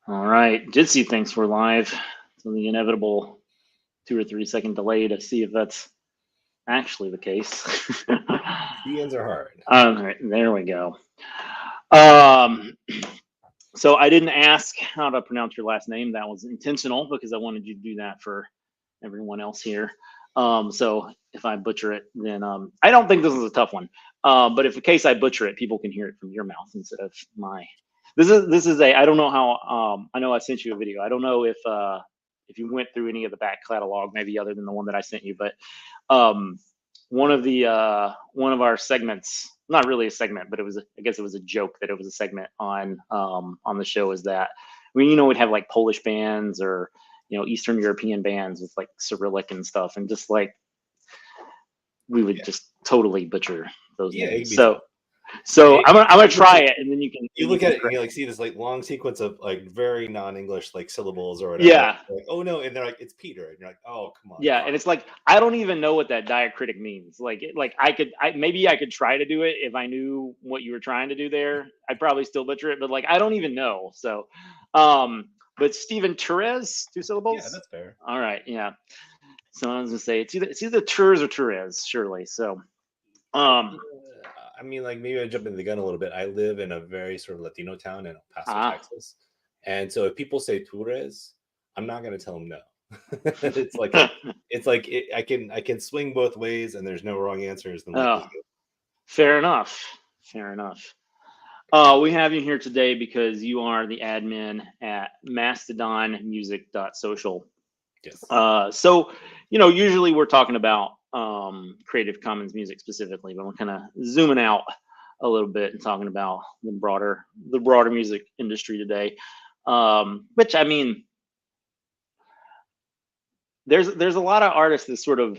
All right, Jitsi thinks we're live. So the inevitable 2 or 3 second delay to see if that's actually the case. DNs are hard. All right, there we go. Um, so I didn't ask how to pronounce your last name. That was intentional because I wanted you to do that for everyone else here. So if I butcher it, then I don't think this is a tough one. But if in case I butcher it, people can hear it from your mouth instead of my. This is a. I don't know how. I know I sent you a video. I don't know if you went through any of the back catalog, maybe other than the one that I sent you, but um, one of our segments, not really a segment, but it was I guess it was a joke that it was a segment on the show, is that we'd have like Polish bands or Eastern European bands with like Cyrillic and stuff, and just like we would Yeah, just totally butcher those yeah, it names. can be So tough. so It, I'm gonna you look try at it, and then you you look can at it and correct. you like see this like long sequence of like very non-English like syllables or whatever. Yeah, You're like, oh no, and they're like, it's Peter, and you're like, oh come on. yeah, and it's like I don't even know what that diacritic means. Like maybe I could try to do it if I knew what you were trying to do there. I'd probably still butcher it, but like I don't even know. So, but Stephen Tures, two Yeah, syllables. that's fair. All right, yeah. So I was gonna say it's either Tures or Tures, surely. So, I um, I mean, like maybe I jump in the gun a little bit. I live in a very sort of Latino town in El Paso, ah, Texas, and so if people say Tures, I'm not gonna tell them no. it's like a, it's like I can swing both ways, and there's no wrong answers. Then life is oh, good. fair enough. Fair enough. We have you here today because you are the admin at mastodonmusic.social. Yes. So, usually we're talking about Creative Commons music specifically, but we're kind of zooming out a little bit and talking about the broader music industry today. Which I mean, there's a lot of artists that sort of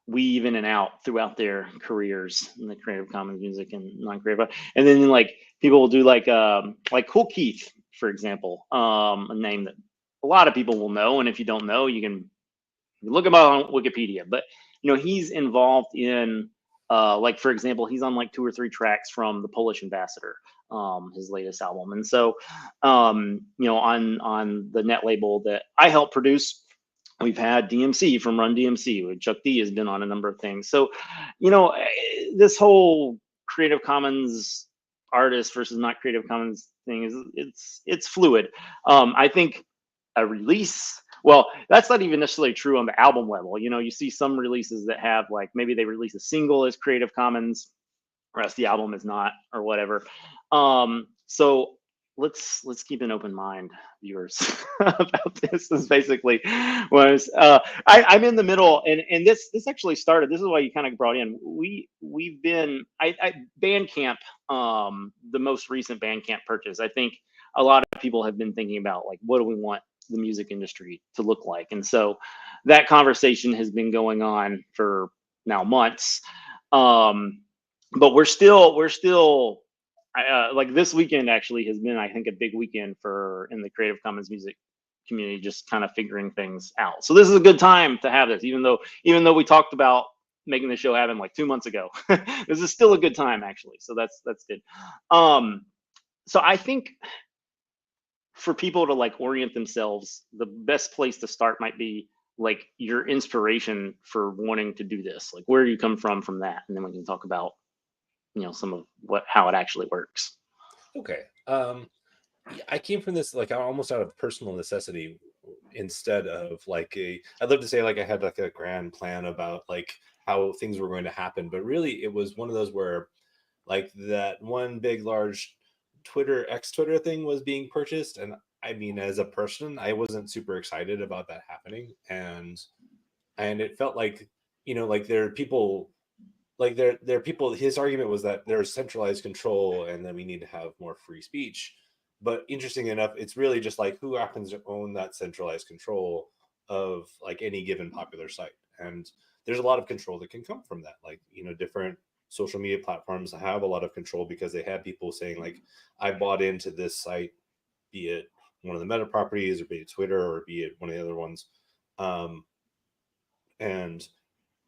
weave in and out throughout their careers in the Creative Commons music and non-creative, and then like people will do like Cool Keith, for example, a name that a lot of people will know, and if you don't know, you look him up on Wikipedia. But he's involved in like for example, he's on like 2 or 3 tracks from the Polish Ambassador, his latest album. And so on the net label that I help produce, we've had DMC from Run DMC. Chuck D has been on a number of things. So this whole Creative Commons artist versus not Creative Commons thing is it's fluid. I think a release, well, that's not even necessarily true on the album level. You see some releases that have like maybe they release a single as Creative Commons, rest the album is not, or whatever. So let's keep an open mind, viewers, about this. Is basically was I'm in the middle, and this actually started. This is why you kind of brought in. We've been I Bandcamp, the most recent Bandcamp purchase. I think a lot of people have been thinking about like what do we want the music industry to look like, and so that conversation has been going on for now months. Um, but we're still like this weekend actually has been, I think, a big weekend for in the Creative Commons music community, just kind of figuring things out. So this is a good time to have this, even though we talked about making the show happen like 2 months ago. This is still a good time actually, so that's good. um so I think for people to like orient themselves, the best place to start might be like your inspiration for wanting to do this. Like where do you come from that, and then we can talk about some of what how it actually works. Okay. Yeah, I came from this like almost out of personal necessity instead of like a. I'd love to say like I had like a grand plan about like how things were going to happen, but really it was one of those where like that one big large Twitter thing was being purchased, and I mean as a person I wasn't super excited about that happening, and it felt like like there are people like there are people. His argument was that there's centralized control and then we need to have more free speech, but interesting enough it's really just like who happens to own that centralized control of like any given popular site. And there's a lot of control that can come from that, like different social media platforms have a lot of control because they have people saying like I bought into this site, be it one of the meta properties or be it Twitter or be it one of the other ones. Um, and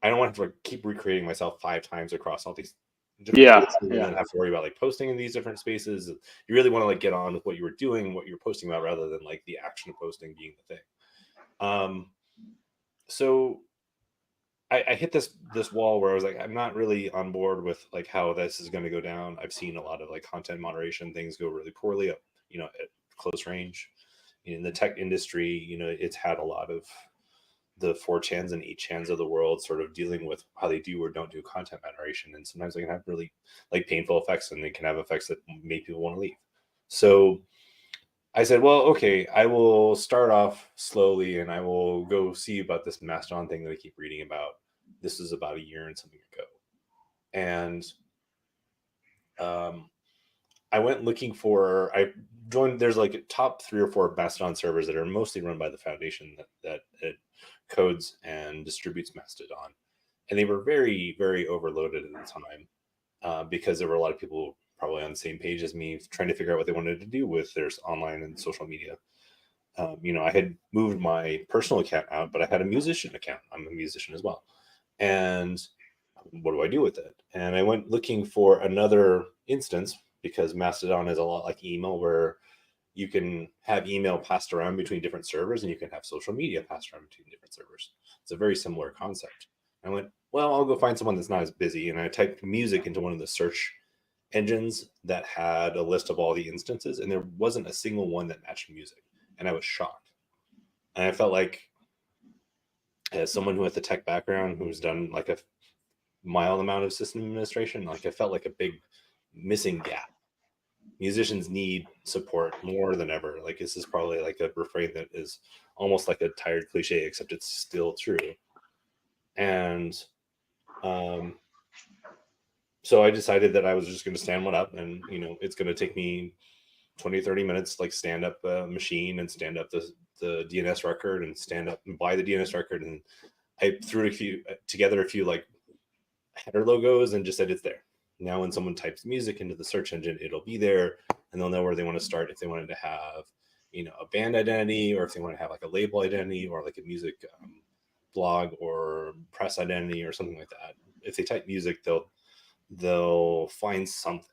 I don't want to like keep recreating myself 5 times across all these different Yeah, spaces, and then have to worry about like posting in these different spaces. You really want to like get on with what you were doing, what you're posting about, rather than like the action of posting being the thing. So I hit this wall where I was like, I'm not really on board with like how this is going to go down. I've seen a lot of like content moderation things go really poorly, at close range. In the tech industry, it's had a lot of the 4chans and 8chans of the world sort of dealing with how they do or don't do content moderation, and sometimes they can have really like painful effects, and they can have effects that make people want to leave. So I said, well, okay, I will start off slowly and I will go see about this Mastodon thing that I keep reading about. This is about a year and something ago. And I went looking for, I joined, there's like top 3 or 4 Mastodon servers that are mostly run by the foundation that codes and distributes Mastodon. And they were very, very overloaded at the time because there were a lot of people probably on the same page as me trying to figure out what they wanted to do with their online and social media. I had moved my personal account out, but I had a musician account. I'm a musician as well. And what do I do with it? And I went looking for another instance, because Mastodon is a lot like email, where you can have email passed around between different servers and you can have social media passed around between different servers. It's a very similar concept. I went, well, I'll go find someone that's not as busy. And I typed music into one of the search engines that had a list of all the instances, and there wasn't a single one that matched music. And I was shocked. And I felt like, as someone with a tech background who's done like a mild amount of system administration, like I felt like a big missing gap. Musicians need support more than ever. Like, this is probably like a refrain that is almost like a tired cliche, except it's still true. And so I decided that I was just going to stand one up, and it's going to take me 20-30 minutes, like stand up a machine and stand up the DNS record and stand up and buy the DNS record. And I threw together a few like header logos and just said it's there. Now when someone types music into the search engine, it'll be there, and they'll know where they want to start if they wanted to have a band identity, or if they want to have like a label identity, or like a music blog or press identity or something like that. If they type music, they'll find something.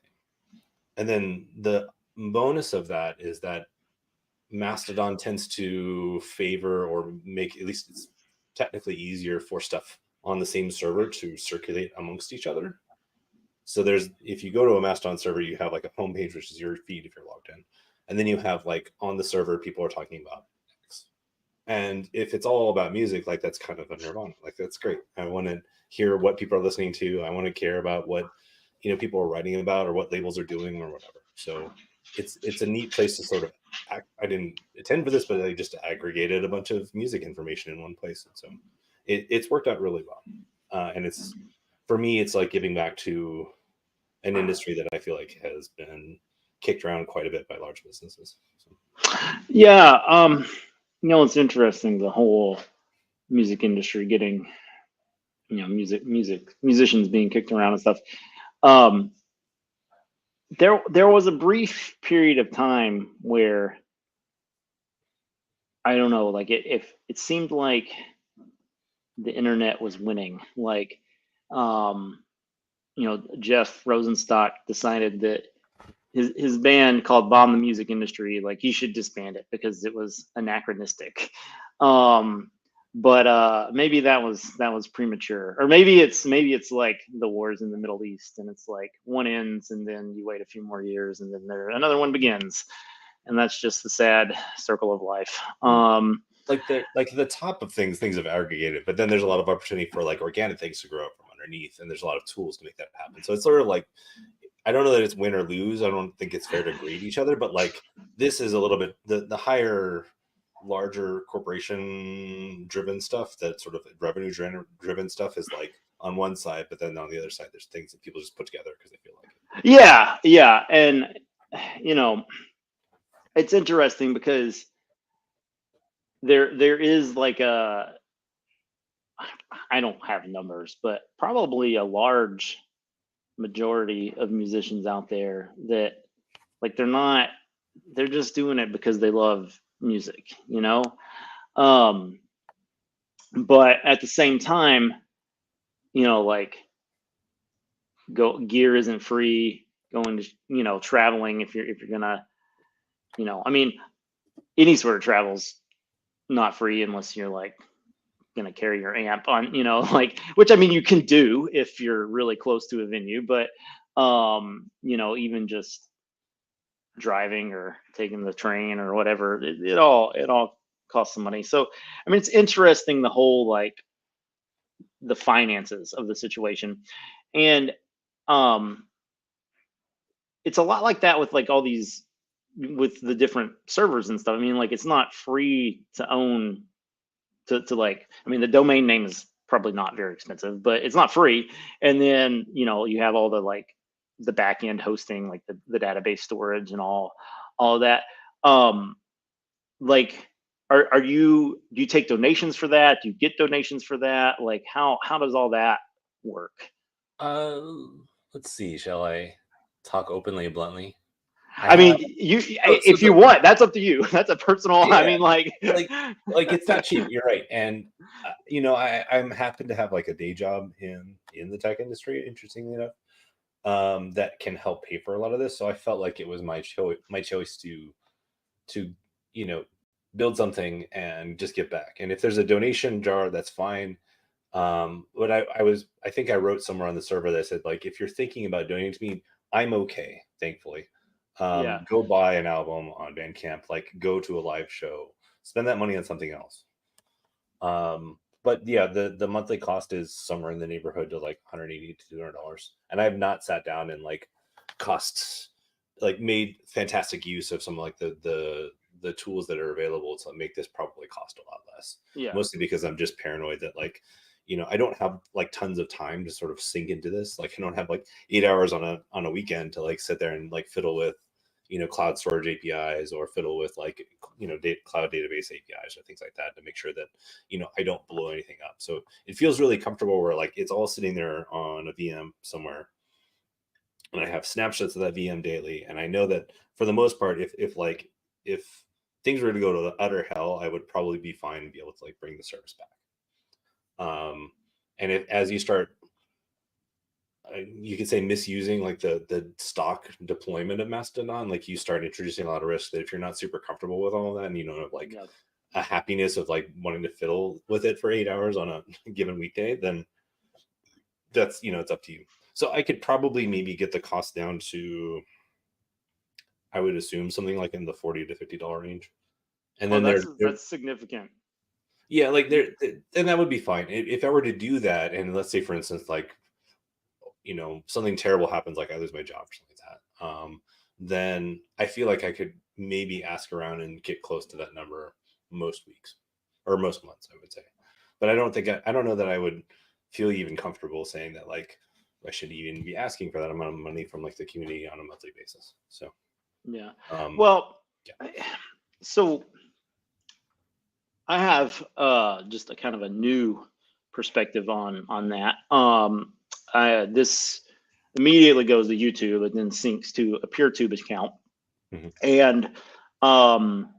And then the bonus of that is that Mastodon tends to favor, or make, at least it's technically easier for stuff on the same server to circulate amongst each other. So if you go to a Mastodon server, you have like a homepage, which is your feed if you're logged in. And then you have like on the server, people are talking about X. And if it's all about music, like that's kind of a nirvana. Like, that's great. I want to hear what people are listening to. I want to care about what people are writing about, or what labels are doing, or whatever. So it's a neat place to sort of I didn't attend for this, but I just aggregated a bunch of music information in one place. And so it's worked out really well. And it's, for me, it's like giving back to an industry that I feel like has been kicked around quite a bit by large businesses. So. Yeah. It's interesting, the whole music industry getting, musicians being kicked around and stuff. There was a brief period of time where, I don't know, like if it seemed like the internet was winning. Like, Jeff Rosenstock decided that his band called Bomb the Music Industry, like, he should disband it because it was anachronistic. But maybe that was premature, or maybe it's like the wars in the Middle East, and it's like one ends and then you wait a few more years and then another one begins, and that's just the sad circle of life. Like the top of things have aggregated, but then there's a lot of opportunity for like organic things to grow up from underneath, and there's a lot of tools to make that happen. So it's sort of like, I don't know that it's win or lose. I don't think it's fair to grade each other, but like, this is a little bit the higher, larger corporation driven stuff, that sort of revenue driven stuff, is like on one side, but then on the other side, there's things that people just put together because they feel like it. Yeah, and it's interesting because there is like I don't have numbers, but probably a large majority of musicians out there that, like, they're just doing it because they love music, but at the same time, like, gear isn't free. Going to, traveling, if you're gonna, I mean, any sort of travel's not free unless you're like gonna carry your amp on, like, which I mean you can do if you're really close to a venue, but even just driving or taking the train or whatever, it all costs some money. So I mean, it's interesting, the whole, like, the finances of the situation. And um it's a lot like that with, like, all these, with the different servers and stuff. I mean, like, it's not free to own, to like, I mean, the domain name is probably not very expensive, but it's not free. And then, you have all the, like, the back end hosting, like the database storage and all of that. Like, do you take donations for that? Do you get donations for that? Like, how does all that work? Uh, let's see. Shall I talk openly and bluntly? I mean, So if you want, that's up to you. That's a personal. I yeah, mean, like, like it's not cheap. You're right, and I'm happen to have like a day job in the tech industry. Interestingly enough, that can help pay for a lot of this. So I felt like it was my choice to build something and just give back. And if there's a donation jar, that's fine. But I think I wrote somewhere on the server that said, like, if you're thinking about donating to me, I'm okay, thankfully. yeah, Go buy an album on Bandcamp, like go to a live show, spend that money on something else. But yeah, the monthly cost is somewhere in the neighborhood of like $180 to $200, and I have not sat down and like costs, like made fantastic use of some like the tools that are available to make this probably cost a lot less. yeah, Mostly because I'm just paranoid that, like, I don't have like tons of time to sort of sink into this. Like, I don't have like 8 hours on a weekend to like sit there and like fiddle with cloud storage APIs, or fiddle with like cloud database APIs or things like that, to make sure that I don't blow anything up. So it feels really comfortable where like it's all sitting there on a VM somewhere, and I have snapshots of that VM daily, and I know that for the most part, if things were to go to the utter hell, I would probably be fine and be able to like bring the service back. And if, as you start, you could say, misusing like the stock deployment of Mastodon, like you start introducing a lot of risk that if you're not super comfortable with all of that, and you don't have like yeah. a happiness of like wanting to fiddle with it for 8 hours on a given weekday, then that's it's up to you. So I could probably maybe get the cost down to, I would assume, something like in the $40 to $50 range. And Oh, then that's significant. yeah, like then that would be fine. If I were to do that, and let's say for instance, like, something terrible happens, like I lose my job or something like that, then I feel like I could maybe ask around and get close to that number most weeks or most months, I would say. But I don't know that I would feel even comfortable saying that like I should even be asking for that amount of money from like the community on a monthly basis. So Yeah. um Well, yeah. so I have just a kind of a new perspective on that. This immediately goes to YouTube and then syncs to a PeerTube account. Mhm. And um,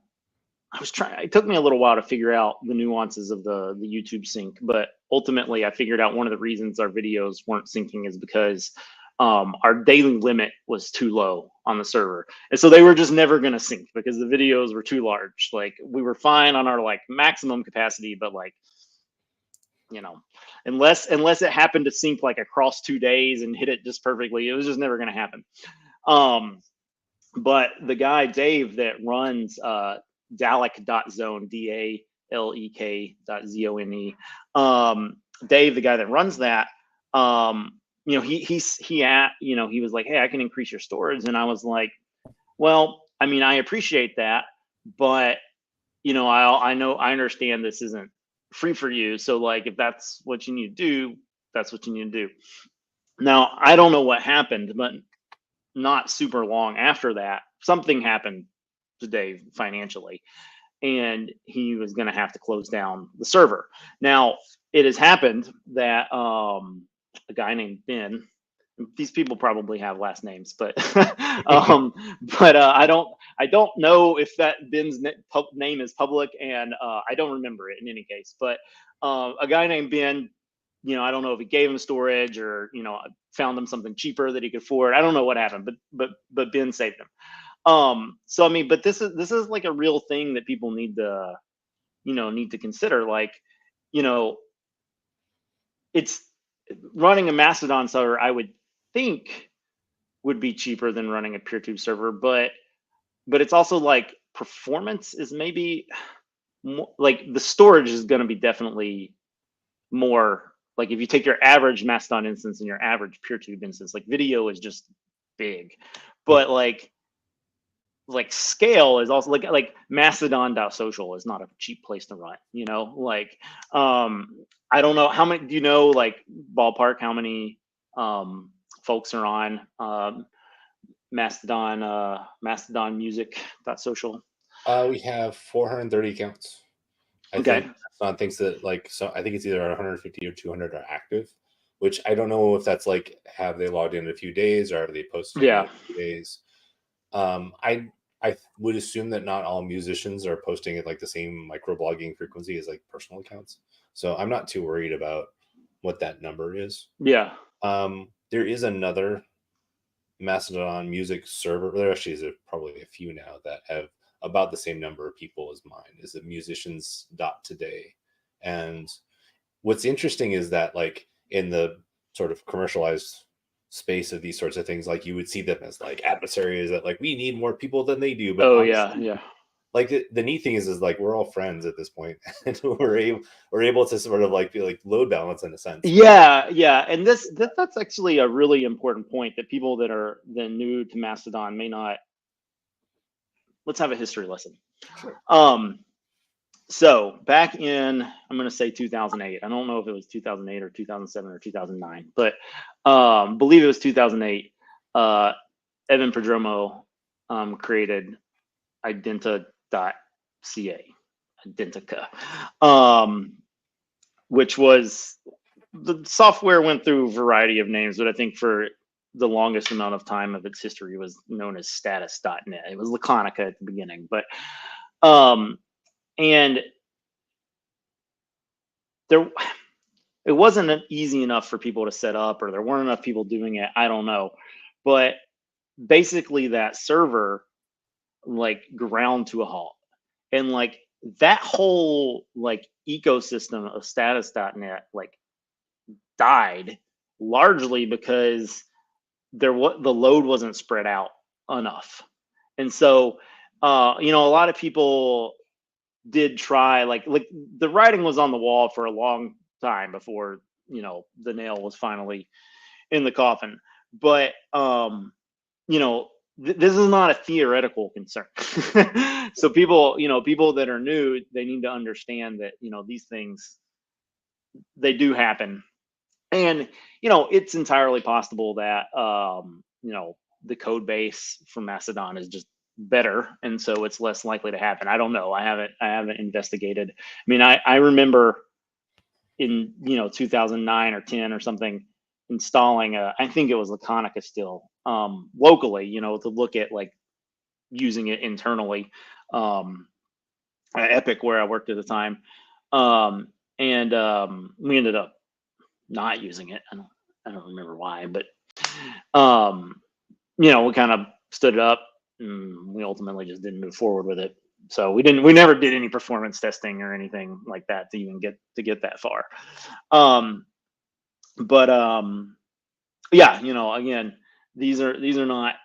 it took me a little while to figure out the nuances of the YouTube sync, but ultimately I figured out one of the reasons our videos weren't syncing is because our daily limit was too low on the server. And so they were just never going to sync because the videos were too large. Like, we were fine on our like maximum capacity, but like, unless it happened to sync like across 2 days and hit it just perfectly, it was just never going to happen. Um, but the guy Dave that runs Dalek.zone, DALEK.zone, Dave, the guy that runs that, he was like, hey, I can increase your storage, and I was like, well, I mean, I appreciate that, but I understand this isn't free for you, so like, if that's what you need to do, that's what you need to do. Now, I don't know what happened, but not super long after that, something happened to Dave financially, and he was going to have to close down the server. Now, it has happened that a guy named Ben. These people probably have last names, but I don't know if that Ben's name is public, and I don't remember it in any case. But a guy named Ben I don't know if he gave him storage or found him something cheaper that he could afford. I don't know what happened, but Ben saved him. So I mean, but this is like a real thing that people need to consider. Like, you know, it's running a Mastodon server. I would think would be cheaper than running a PeerTube server, but it's also like performance is maybe more, like the storage is going to be definitely more. Like if you take your average Mastodon instance and your average PeerTube instance, like video is just big, but like scale is also like mastodon.social is not a cheap place to run, like I don't know how many, do you know, like ballpark how many folks are on mastodonmusic.social? We have 430 accounts. I think Okay. Mastodon thinks that I think it's either 150 or 200 are active, which I don't know if that's like have they logged in a few days or have they posted in Yeah. a few days. I would assume that not all musicians are posting at like the same microblogging frequency as like personal accounts. So I'm not too worried about what that number is. Yeah. There is another Mastodon music server. There actually is probably a few now that have about the same number of people as mine. Is it musicians.today? And what's interesting is that like in the sort of commercialized space of these sorts of things, like you would see them as like adversaries that like we need more people than they do. But Oh yeah. honestly, Yeah. like the neat thing is like we're all friends at this point, and we're able to sort of like be like load balance in a sense. Yeah, yeah, and that's actually a really important point that people that are new to Mastodon may not. Let's have a history lesson. Sure. So back in, I'm going to say 2008. I don't know if it was 2008 or 2007 or 2009, but believe it was 2008. Evan Prodromo created identa.ca, Identica, which was, the software went through a variety of names, but I think for the longest amount of time of its history was known as status.net. It was Laconica at the beginning, but and there, it wasn't easy enough for people to set up, or there weren't enough people doing it. I don't know, but basically that server like ground to a halt, and like that whole like ecosystem of status.net like died largely because the load wasn't spread out enough. And so a lot of people did try, like the writing was on the wall for a long time before the nail was finally in the coffin. But this is not a theoretical concern. So people that are new, they need to understand that these things, they do happen. And it's entirely possible that the code base from Mastodon is just better, and so it's less likely to happen. I don't know. I haven't investigated. I mean, I remember in 2009 or 10 or something, installing I think it was Laconica still, locally, to look at like using it internally, at Epic where I worked at the time, and we ended up not using it. I don't remember why, but we kind of stood it up, and we ultimately just didn't move forward with it. So we never did any performance testing or anything like that to even get that far. But yeah, again, these are not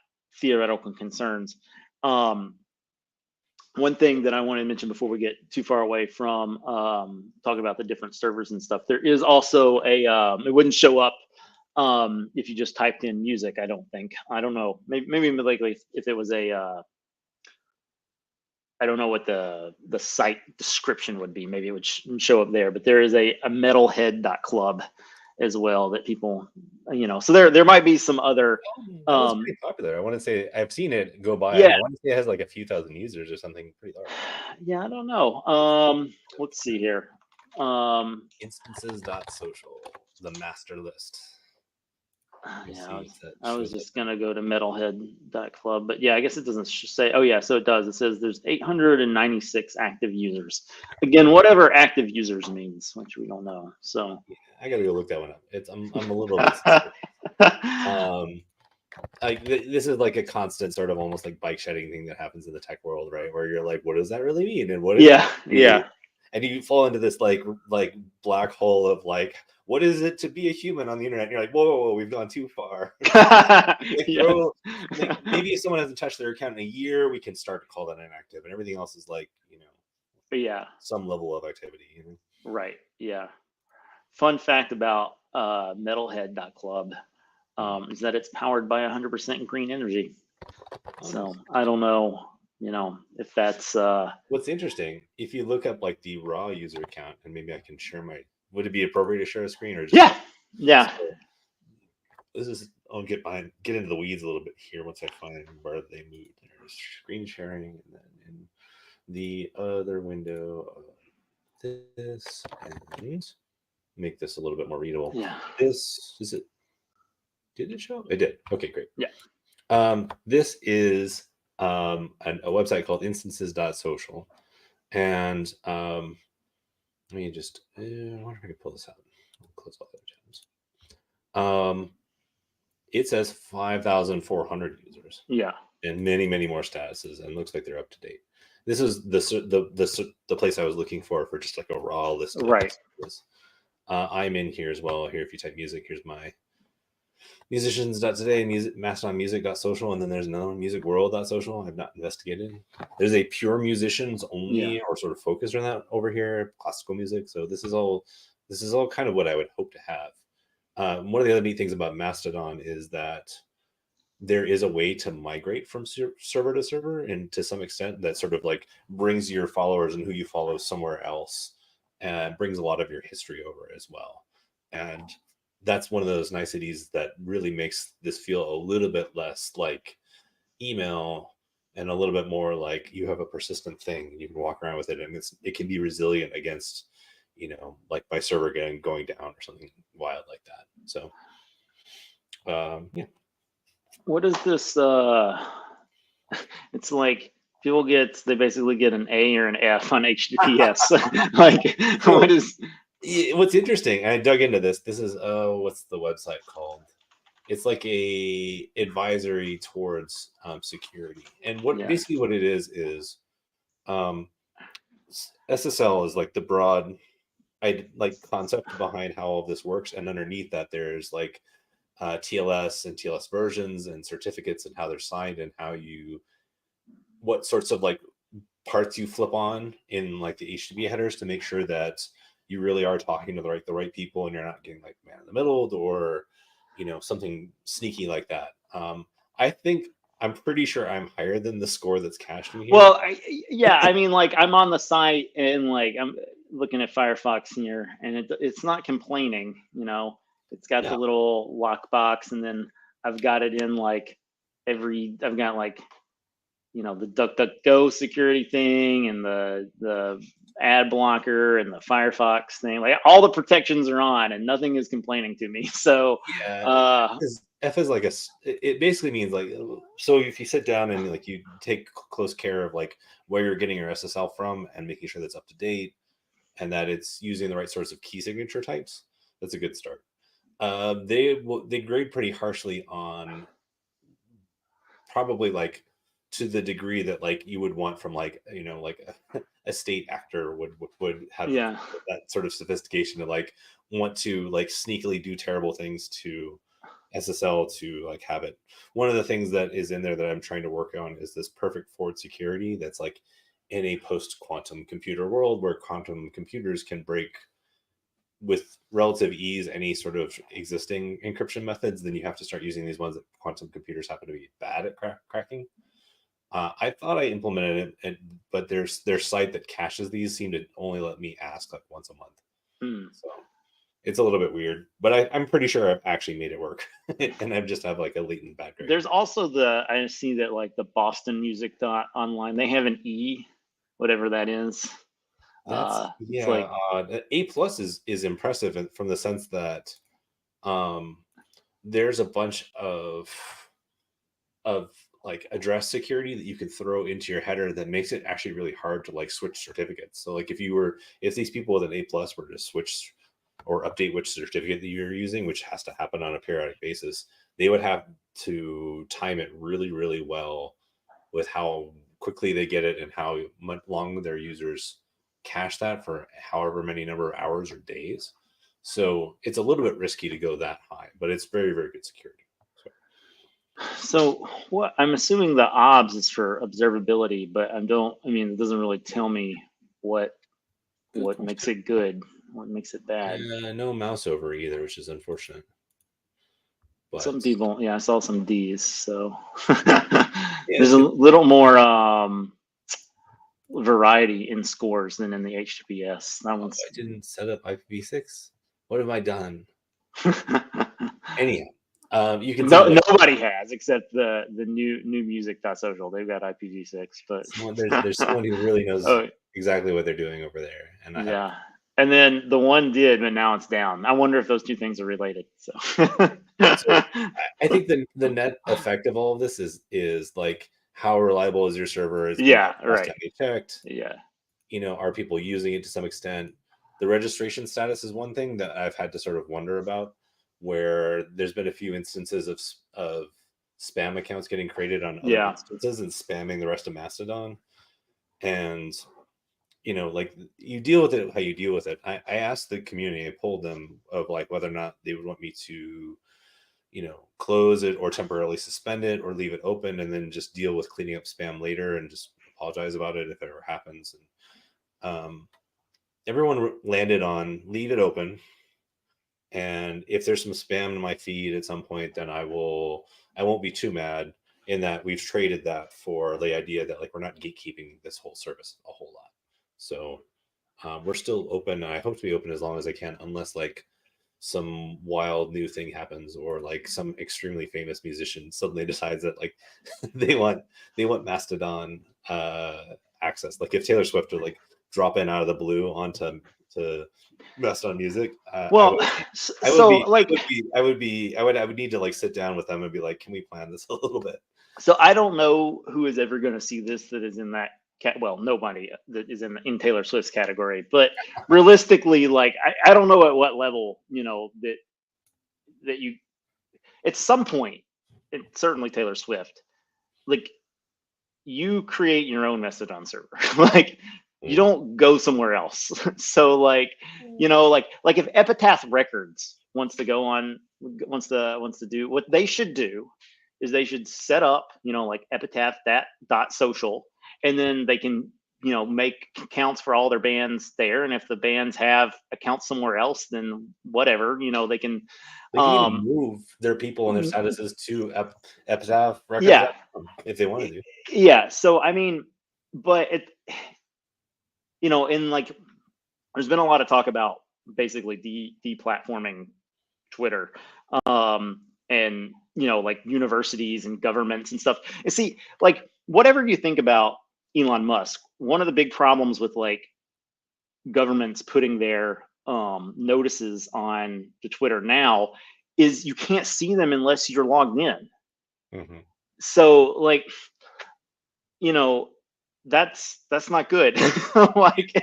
theoretical concerns. One thing that I want to mention before we get too far away from talking about the different servers and stuff, there is also it wouldn't show up if you just typed in music. I don't think. I don't know. Maybe like if it was I don't know what the site description would be. Maybe it would show up there. But there is a metalhead.club as well that people, so there might be some other. That was pretty popular. I want to say I've seen it go by. Yeah. I want to say it has like a few thousand users or something pretty large. Yeah, I don't know. Let's see here. Instances.social, the master list. We'll Yeah, see if that I was shows up. just gonna go to metalhead.club, but yeah, I guess it doesn't say. Oh yeah, so it does. It says there's 896 active users. Again, whatever active users means, which we don't know. So Yeah, I gotta go look that one up. I'm a little bit suspicious. Like this is like a constant sort of almost like bike shedding thing that happens in the tech world, right? Where you're like, what does that really mean, and what is yeah, it? yeah, And you fall into this like black hole of like, what is it to be a human on the internet? And you're like, whoa, we've gone too far. Like yeah, throw like maybe if someone hasn't touched their account in a year, we can start to call that inactive, and everything else is like yeah. some level of activity. Right. Yeah. Fun fact about metalhead.club is that it's powered by 100% green energy. Oh, So nice. I don't know, if that's What's interesting, if you look up like the raw user account, and maybe I can share my. Would it be appropriate to share a screen or just? yeah, yeah, So this is. I'll get into the weeds a little bit here once I find where they meet. There's screen sharing, and then in the other window of this, and make this a little bit more readable. yeah, This is it. Did it show? It did. Okay, great. yeah, This is a website called instances.social. And let me just, I wonder if I can pull this out. I'll close all the tabs. It says 5,400 users yeah, and many, many more statuses, and looks like they're up to date. This is the place I was looking for just like a raw list of right. this. I'm in here as well. Here, if you type music, here's my musicians.today, mastodonmusic.social, and then there's another one, musicworld.social. I've not investigated. There's a pure musicians Yeah, only or sort of focused on that over here, classical music. So this is all kind of what I would hope to have. One of the other neat things about Mastodon is that there is a way to migrate from server to server, and to some extent that sort of like brings your followers and who you follow somewhere else, and brings a lot of your history over as well. And that's one of those niceties that really makes this feel a little bit less like email and a little bit more like you have a persistent thing and you can walk around with it, and it can be resilient against like my server going down or something wild like that. So yeah. what is this? It's like they basically get an A or an F on HTTPS. Like, So what is? what's interesting, I dug into this. This is what's the website called? It's like a advisory towards security, and Yeah, basically what it is um, SSL is like the broad like concept behind how all of this works, and underneath that there's like TLS and TLS versions and certificates and how they're signed and what sorts of like parts you flip on in like the HTTP headers to make sure that you really are talking to the right people, and you're not getting like man in the middle or something sneaky like that. I think I'm pretty sure I'm higher than the score that's cached in here. well, yeah, I mean, like, I'm on the site and like I'm looking at Firefox here, and it's not complaining. It's got the Yeah, little lockbox, and then I've got it in like I've got like the DuckDuckGo security thing, and the ad blocker, and the Firefox thing. Like, all the protections are on, and nothing is complaining to me. So, yeah. uh, F is like it basically means like, so if you sit down and like you take close care of like where you're getting your SSL from and making sure that's up to date and that it's using the right sorts of key signature types, that's a good start. They grade pretty harshly on probably like to the degree that like you would want from like like a state actor would have yeah, that sort of sophistication to like want to like sneakily do terrible things to SSL to like have it. One of the things that is in there that I'm trying to work on is this perfect forward security that's like in a post quantum computer world where quantum computers can break with relative ease any sort of existing encryption methods. Then you have to start using these ones that quantum computers happen to be bad at cracking. I thought I implemented it, but their site that caches these seemed to only let me ask like once a month. mm. So it's a little bit weird, but I'm pretty sure I've actually made it work, and I just have like a latent bad grade. There's also I see that like the Boston Music dot online, they have an E, whatever that is. That's It's A plus is impressive from the sense that um there's a bunch of like address security that you can throw into your header that makes it actually really hard to like switch certificates. So like if these people with an A plus were to switch or update which certificate that you're using, which has to happen on a periodic basis, they would have to time it really, really well with how quickly they get it and how long their users cache that for however many number of hours or days. So it's a little bit risky to go that high, but it's very, very good security. So what I'm assuming the obs is for observability, but I mean, it doesn't really tell me what makes it good, what makes it bad. No mouse over either, which is unfortunate. But some people, I saw some D's, so there's a little more variety in scores than in the HTTPS. That one's... I didn't set up IPv6. What have I done? Anyhow, you can nobody has except the new music.social. They've got IPv6, but there's someone who really knows exactly what they're doing over there. And and then the one did, but now it's down. I wonder if those two things are related. So I think the net effect of all of this is like, how reliable is your server? Is right. Checked. Yeah. Are people using it to some extent? The registration status is one thing that I've had to sort of wonder about, where there's been a few instances of spam accounts getting created on other instances and spamming the rest of Mastodon. And like, you deal with it how you deal with it. I asked the community, I polled them of like whether or not they would want me to close it or temporarily suspend it or leave it open and then just deal with cleaning up spam later and just apologize about it if it ever happens. And everyone landed on leave it open, and if there's some spam in my feed at some point, then I won't be too mad, in that we've traded that for the idea that like we're not gatekeeping this whole service a whole lot. So we're still open. I hope to be open as long as I can, unless like some wild new thing happens, or like some extremely famous musician suddenly decides that like they want Mastodon access. Like if Taylor Swift would like drop in out of the blue onto Mastodon Music, I would need to like sit down with them and be like, can we plan this a little bit? So I don't know who is ever going to see this that is in that nobody that is in Taylor Swift's category, but realistically, like I don't know at what level that you, at some point, certainly Taylor Swift, like you create your own Mastodon server. Like you don't go somewhere else. So like like if Epitaph Records wants to do what they should do, is they should set up like epitaph.social, and then they can make accounts for all their bands there, and if the bands have accounts somewhere else, then whatever, they can even move their people and their statuses to Epitaph Records if they wanted to. Yeah, so I mean, but it in like, there's been a lot of talk about basically deplatforming Twitter, and like universities and governments and stuff. And see, like, whatever you think about Elon Musk, one of the big problems with like governments putting their notices on the Twitter now is you can't see them unless you're logged in. Mm-hmm. So like, that's not good. Like,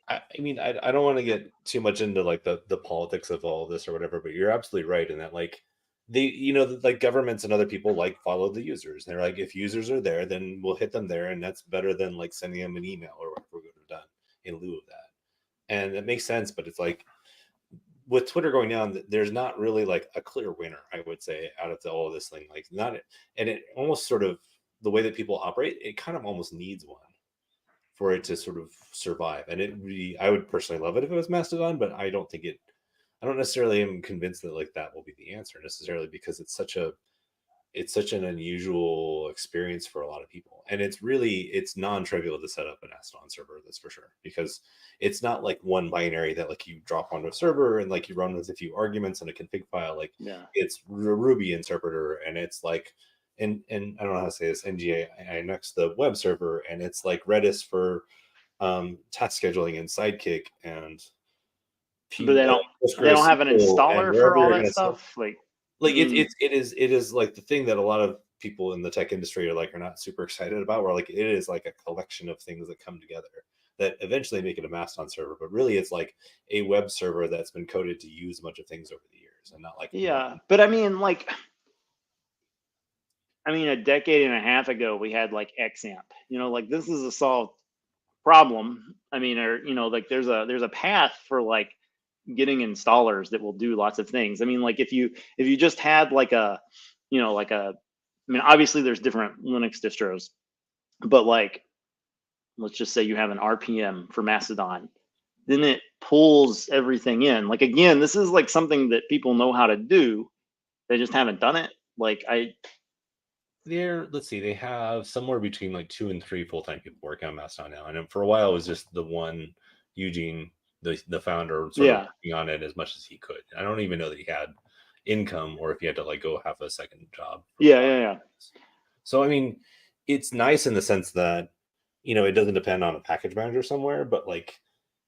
I mean, I don't want to get too much into like the politics of all of this or whatever, but you're absolutely right in that like like governments and other people like follow the users. They're like, if users are there, then we'll hit them there, and that's better than like sending them an email or whatever we would have done in lieu of that. And it makes sense, but it's like with Twitter going down, there's not really like a clear winner, I would say, out of all of this thing. Like and it almost sort of, the way that people operate, it kind of almost needs one for it to sort of survive. And I would personally love it if it was Mastodon, but I don't necessarily am convinced that like that will be the answer necessarily, because it's such an unusual experience for a lot of people. And it's non-trivial to set up an Mastodon server, that's for sure, because it's not like one binary that like you drop onto a server and like you run with a few arguments and a config file. Like it's a Ruby interpreter, and it's like, and I don't know how to say this, NGINX, the web server, and it's like Redis for task scheduling and Sidekick, and but they don't have an installer for all that stuff. Like, like mean, it is like the thing that a lot of people in the tech industry are not super excited about, where like it is like a collection of things that come together that eventually make it a Mastodon server, but really it's like a web server that's been coded to use a bunch of things over the years and not like one. yeah, but I mean, like, a decade and a half ago, we had like XAMPP. Like this is a solved problem. Or like there's a path for like getting installers that will do lots of things. Like if you just had like obviously there's different Linux distros, but like let's just say you have an RPM for Mastodon, then it pulls everything in. Like again, this is like something that people know how to do. They just haven't done it. Like Let's see, they have somewhere between like 2 and 3 full-time people working on Mastodon now, and for a while it was just the one Eugene, the founder, sort of yeah, working on it as much as he could. I don't even know that he had income or if he had to like go have a second job for a yeah, lot yeah, of yeah. things. So I mean, it's nice in the sense that it doesn't depend on a package manager somewhere, but like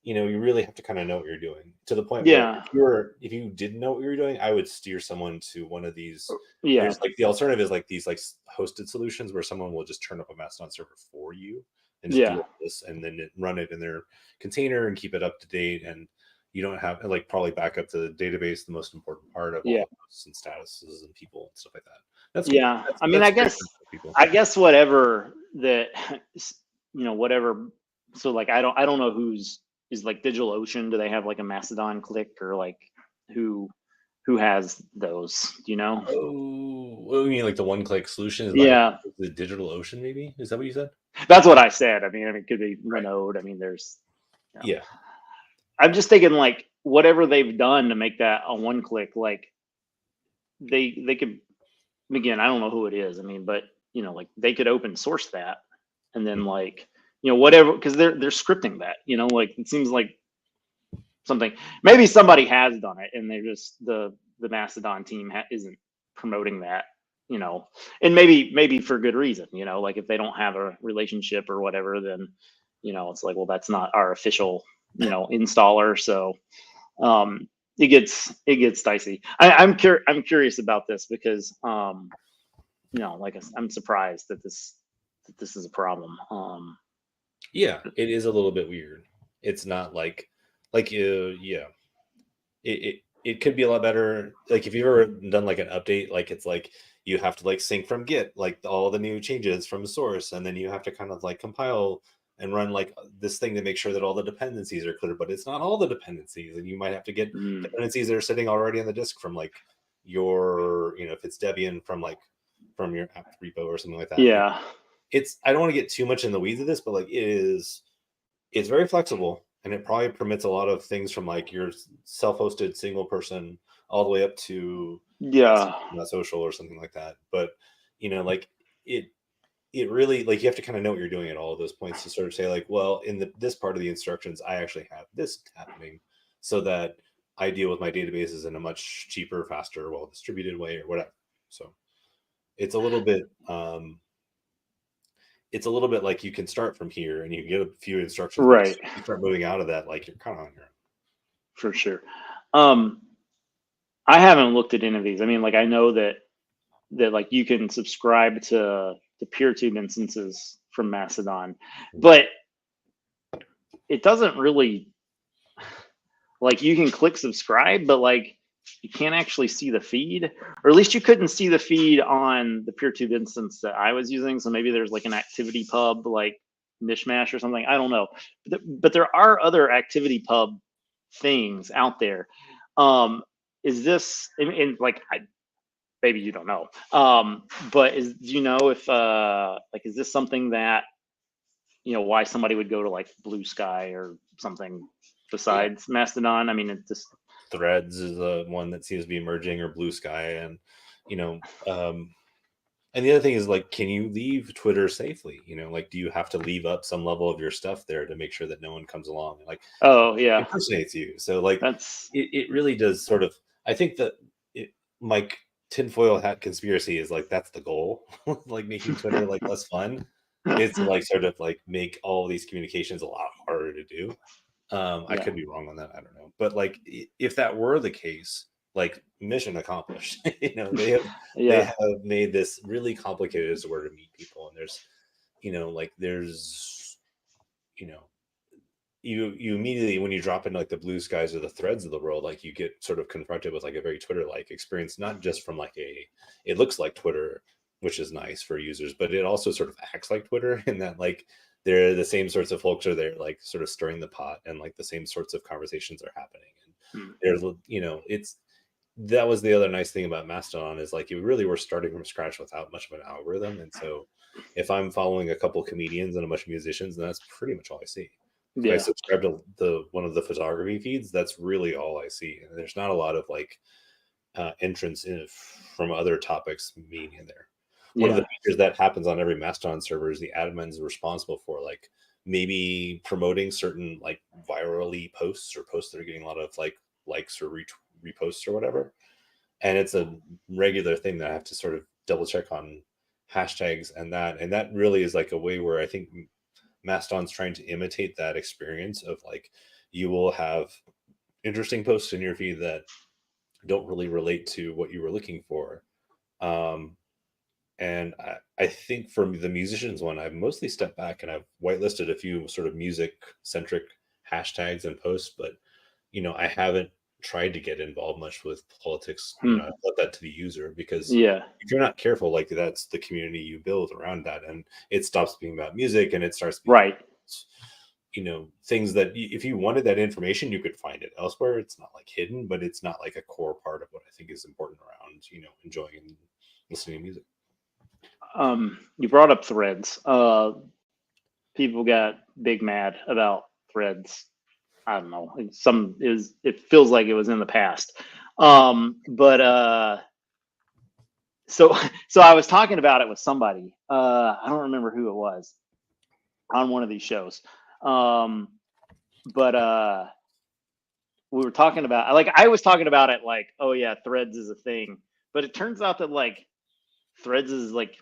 you really have to kind of know what you're doing, to the point where Yeah, if you didn't know what you were doing, I would steer someone to one of these. yeah, There's like the alternative is like these like hosted solutions where someone will just turn up a Mastodon server for you and just do yeah, all this and then run it in their container and keep it up to date, and you don't have like probably back up to the database, the most important part of all yeah, the posts and statuses and people and stuff like that. That's yeah. that's great for people. I guess whatever that, whatever. So like, I don't know who's is like DigitalOcean. Do they have like a Mastodon click, or like who who has those? Do you know? Oh, you mean like the one-click solution is like Yeah, the DigitalOcean? Maybe is that what you said? that's what I said. It could be Right. Linode. There's, you know, Yeah. I'm just thinking like whatever they've done to make that a one click, like they could, again, I don't know who it is. But like they could open source that, and then like whatever, because they're scripting that. Like it seems like something, maybe somebody has done it, and they're just the Mastodon team isn't promoting that. And maybe for good reason. Like if they don't have a relationship or whatever, then it's like, well, that's not our official installer. So it gets dicey. I'm curious about this because like I'm surprised that this is a problem. Yeah, it is a little bit weird. It's not yeah. It could be a lot better. Like if you've ever done like an update, like it's like you have to like sync from Git, like all the new changes from source, and then you have to kind of like compile and run like this thing to make sure that all the dependencies are clear, but it's not all the dependencies, and you might have to get Mm, dependencies that are sitting already on the disk from like your, if it's Debian from your app repo or something like that. yeah, I don't want to get too much in the weeds of this, but like it's very flexible, and it probably permits a lot of things from like your self-hosted single person all the way up to yeah, social or something like that. But like it it really, like, you have to kind of know what you're doing at all of those points to sort of say like, well, in this part of the instructions I actually have this happening, so that I deal with my databases in a much cheaper, faster, well distributed way or whatever. So it's a little bit like you can start from here and you get a few instructions, but as right, soon as you start moving out of that, like you're kind of on your own. for sure. Um, I haven't looked at any of these. Like I know that like you can subscribe to PeerTube instances from Mastodon, but it doesn't really, like, you can click subscribe, but like you can't actually see the feed, or at least you couldn't see the feed on the PeerTube instance that I was using. So maybe there's like an activity pub like mishmash or something. I don't know, but there are other activity pub things out there. Is this like maybe you don't know, but do you know if like, is this something that why somebody would go to like Blue Sky or something Yeah, besides Mastodon? It just, Threads is the one that seems to be emerging, or Blue Sky, and you know um and the other thing is, like, can you leave Twitter safely? Like, do you have to leave up some level of your stuff there to make sure that no one comes along and like oh yeah, impersonates you? So like that's it really does sort of, I think that my tinfoil hat conspiracy is like that's the goal. Like making Twitter like less fun is to like sort of like make all these communications a lot harder to do. I yeah, could be wrong on that, I don't know, but like if that were the case, like mission accomplished. You know, they Yeah. have made this really complicated as a word to meet people, and there's, like there's, you know, you immediately, when you drop into like the blue skies or the threads of the world, like you get sort of confronted with like a very Twitter like experience, not just from like it looks like Twitter, which is nice for users, but it also sort of acts like Twitter in that like they're the same sorts of folks are there, like sort of stirring the pot, and like the same sorts of conversations are happening. And Hmm. there's, it's, that was the other nice thing about Mastodon, is like you really were starting from scratch without much of an algorithm. And so if I'm following a couple comedians and a bunch of musicians, then that's pretty much all I see. If I Yeah. subscribe to the one of the photography feeds, that's really all I see. And there's not a lot of like entrance in from other topics being in there. One of the Yeah. features that happens on every Mastodon server is the admin's responsible for like maybe promoting certain like virally posts or posts that are getting a lot of like likes or reposts or whatever. And it's a regular thing that I have to sort of double check on hashtags and that really is like a way where I think Mastodon's trying to imitate that experience of like you will have interesting posts in your feed that don't really relate to what you were looking for. Um, and I think for the musicians one, I've mostly stepped back and I've whitelisted a few sort of music centric hashtags and posts, but I haven't tried to get involved much with politics. Hmm. I've left that to the user, because Yeah. if you're not careful, like that's the community you build around that, and it stops being about music and it starts being Right. things that if you wanted that information, you could find it elsewhere. It's not like hidden, but it's not like a core part of what I think is important around enjoying and listening to music. You brought up threads. People got big mad about threads. I don't know. It feels like it was in the past. But so so I was talking about it with somebody. I don't remember who it was on one of these shows. But we were talking about, like, I was talking about it like, oh yeah, threads is a thing. But it turns out that like threads is like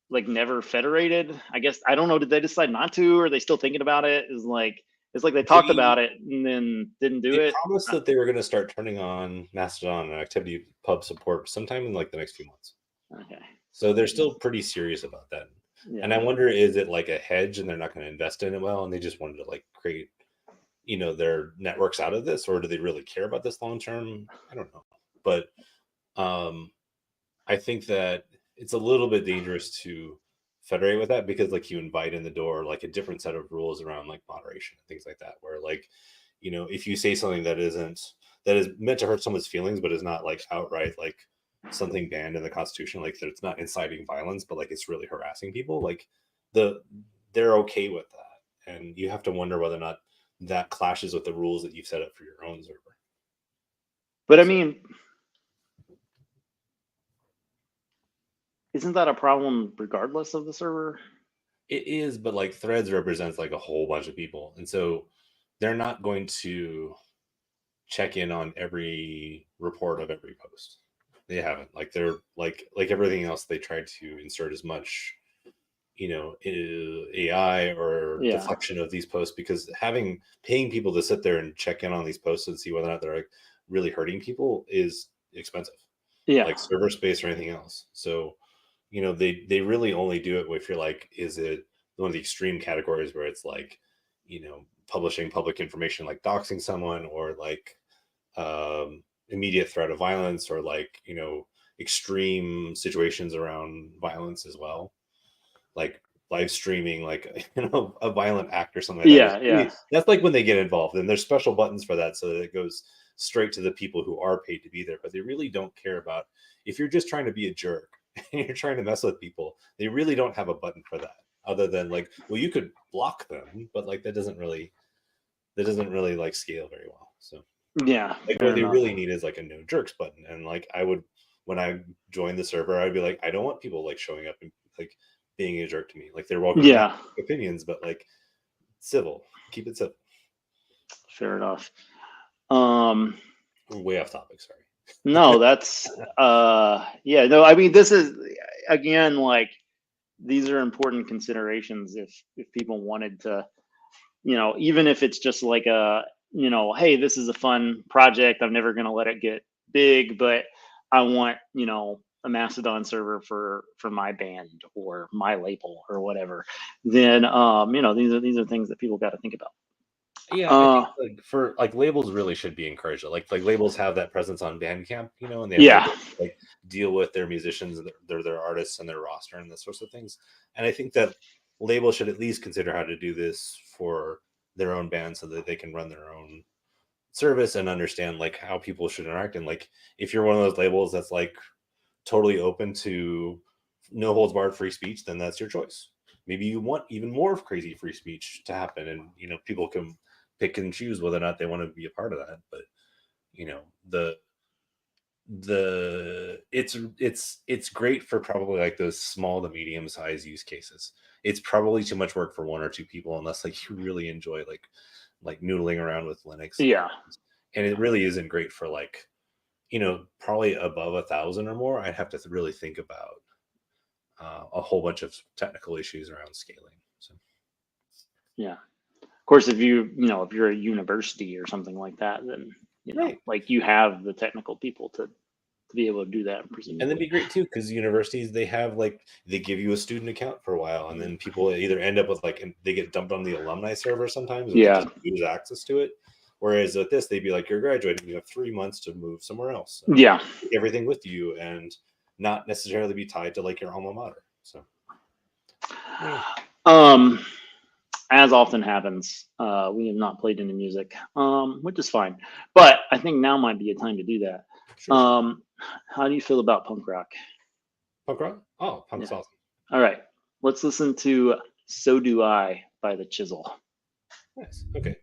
never federated. I guess, I don't know, did they decide not to, or are they still thinking about it? It's like they talked They about it and then didn't do they it. promised that they were going to start turning on Mastodon and activity pub support sometime in like the next few months. Okay. So they're still pretty serious about that. And I Yeah. wonder, is it like a hedge and they're not going to invest in it well, and they just wanted to like create, their networks out of this, or do they really care about this long term? I don't know. But I think that it's a little bit dangerous to federate with that, because like you invite in the door like a different set of rules around like moderation and things like that, where like, if you say something that is meant to hurt someone's feelings, but is not like outright like something banned in the Constitution, like that it's not inciting violence, but like it's really harassing people, like they're okay with that. And you have to wonder whether or not that clashes with the rules that you've set up for your own server. But I So mean, isn't that a problem regardless of the server? it is, but like Threads represents like a whole bunch of people, and so they're not going to check in on every report of every post. They haven't. Like they're like everything else, they try to insert as much AI or Yeah. deflection of these posts, because paying people to sit there and check in on these posts and see whether or not they're like really hurting people is expensive, Yeah. like server space or anything else. So they really only do it if you're like, is it one of the extreme categories where it's like publishing public information, like doxing someone, or like immediate threat of violence, or like extreme situations around violence as well, like live streaming like a violent act or something like that. Yeah. Yeah. That's like when they get involved, and there's special buttons for that, so that it goes straight to the people who are paid to be there. But they really don't care about, if you're just trying to be a jerk and you're trying to mess with people, they really don't have a button for that, other than like, well, you could block them, but like that doesn't really like scale very well. So Yeah. like Fair what they enough. really need is like a no jerks button. And like I would, when I joined the server, I'd be like, I don't want people like showing up and like being a jerk to me. Like they're welcome to have Yeah. opinions, but like civil, keep it civil. Fair enough. We're way off topic, sorry. No, that's yeah, no, I mean, this is, again, like, these are important considerations if people wanted to, even if it's just like a, hey, this is a fun project, I'm never going to let it get big, but I want, you know, a Mastodon server for my band or my label or whatever, then you know, these are things that people got to think about. Yeah, I think like for like labels really should be encouraged. Like labels have that presence on Bandcamp, you know, and they have Yeah, labels that, like deal with their musicians, and their artists and their roster and those sorts of things. And I think that labels should at least consider how to do this for their own band so that they can run their own service and understand like how people should interact. And like if you're one of those labels that's like totally open to no holds barred free speech, then that's your choice. Maybe you want even more crazy free speech to happen, and you know people can pick and choose whether or not they want to be a part of that. But you know the it's great for probably like those small to medium sized use cases. It's probably too much work for one or two people unless like you really enjoy like noodling around with Linux. yeah, And it really isn't great for like, you know, probably above 1,000 or more. I'd have to really think about a whole bunch of technical issues around scaling. So yeah. Of course, if you know, if you're a university or something like that, then you know, right. like you have the technical people to be able to do that, And presumably. that'd be great too, because universities they have like they give you a student account for a while, and then people either end up with like they get dumped on the alumni server sometimes, or they Yeah, just lose access to it. Whereas with this, they'd be like, you're graduating, you have 3 months to move somewhere else. So yeah. take everything with you and not necessarily be tied to like your alma mater. So yeah. As often happens, we have not played any music, which is fine. But I think now might be a time to do that. Sure. How do you feel about punk rock? Punk rock? Oh, Yeah. punk's awesome. All right. Let's listen to So Do I by The Chisel. Nice. Okay.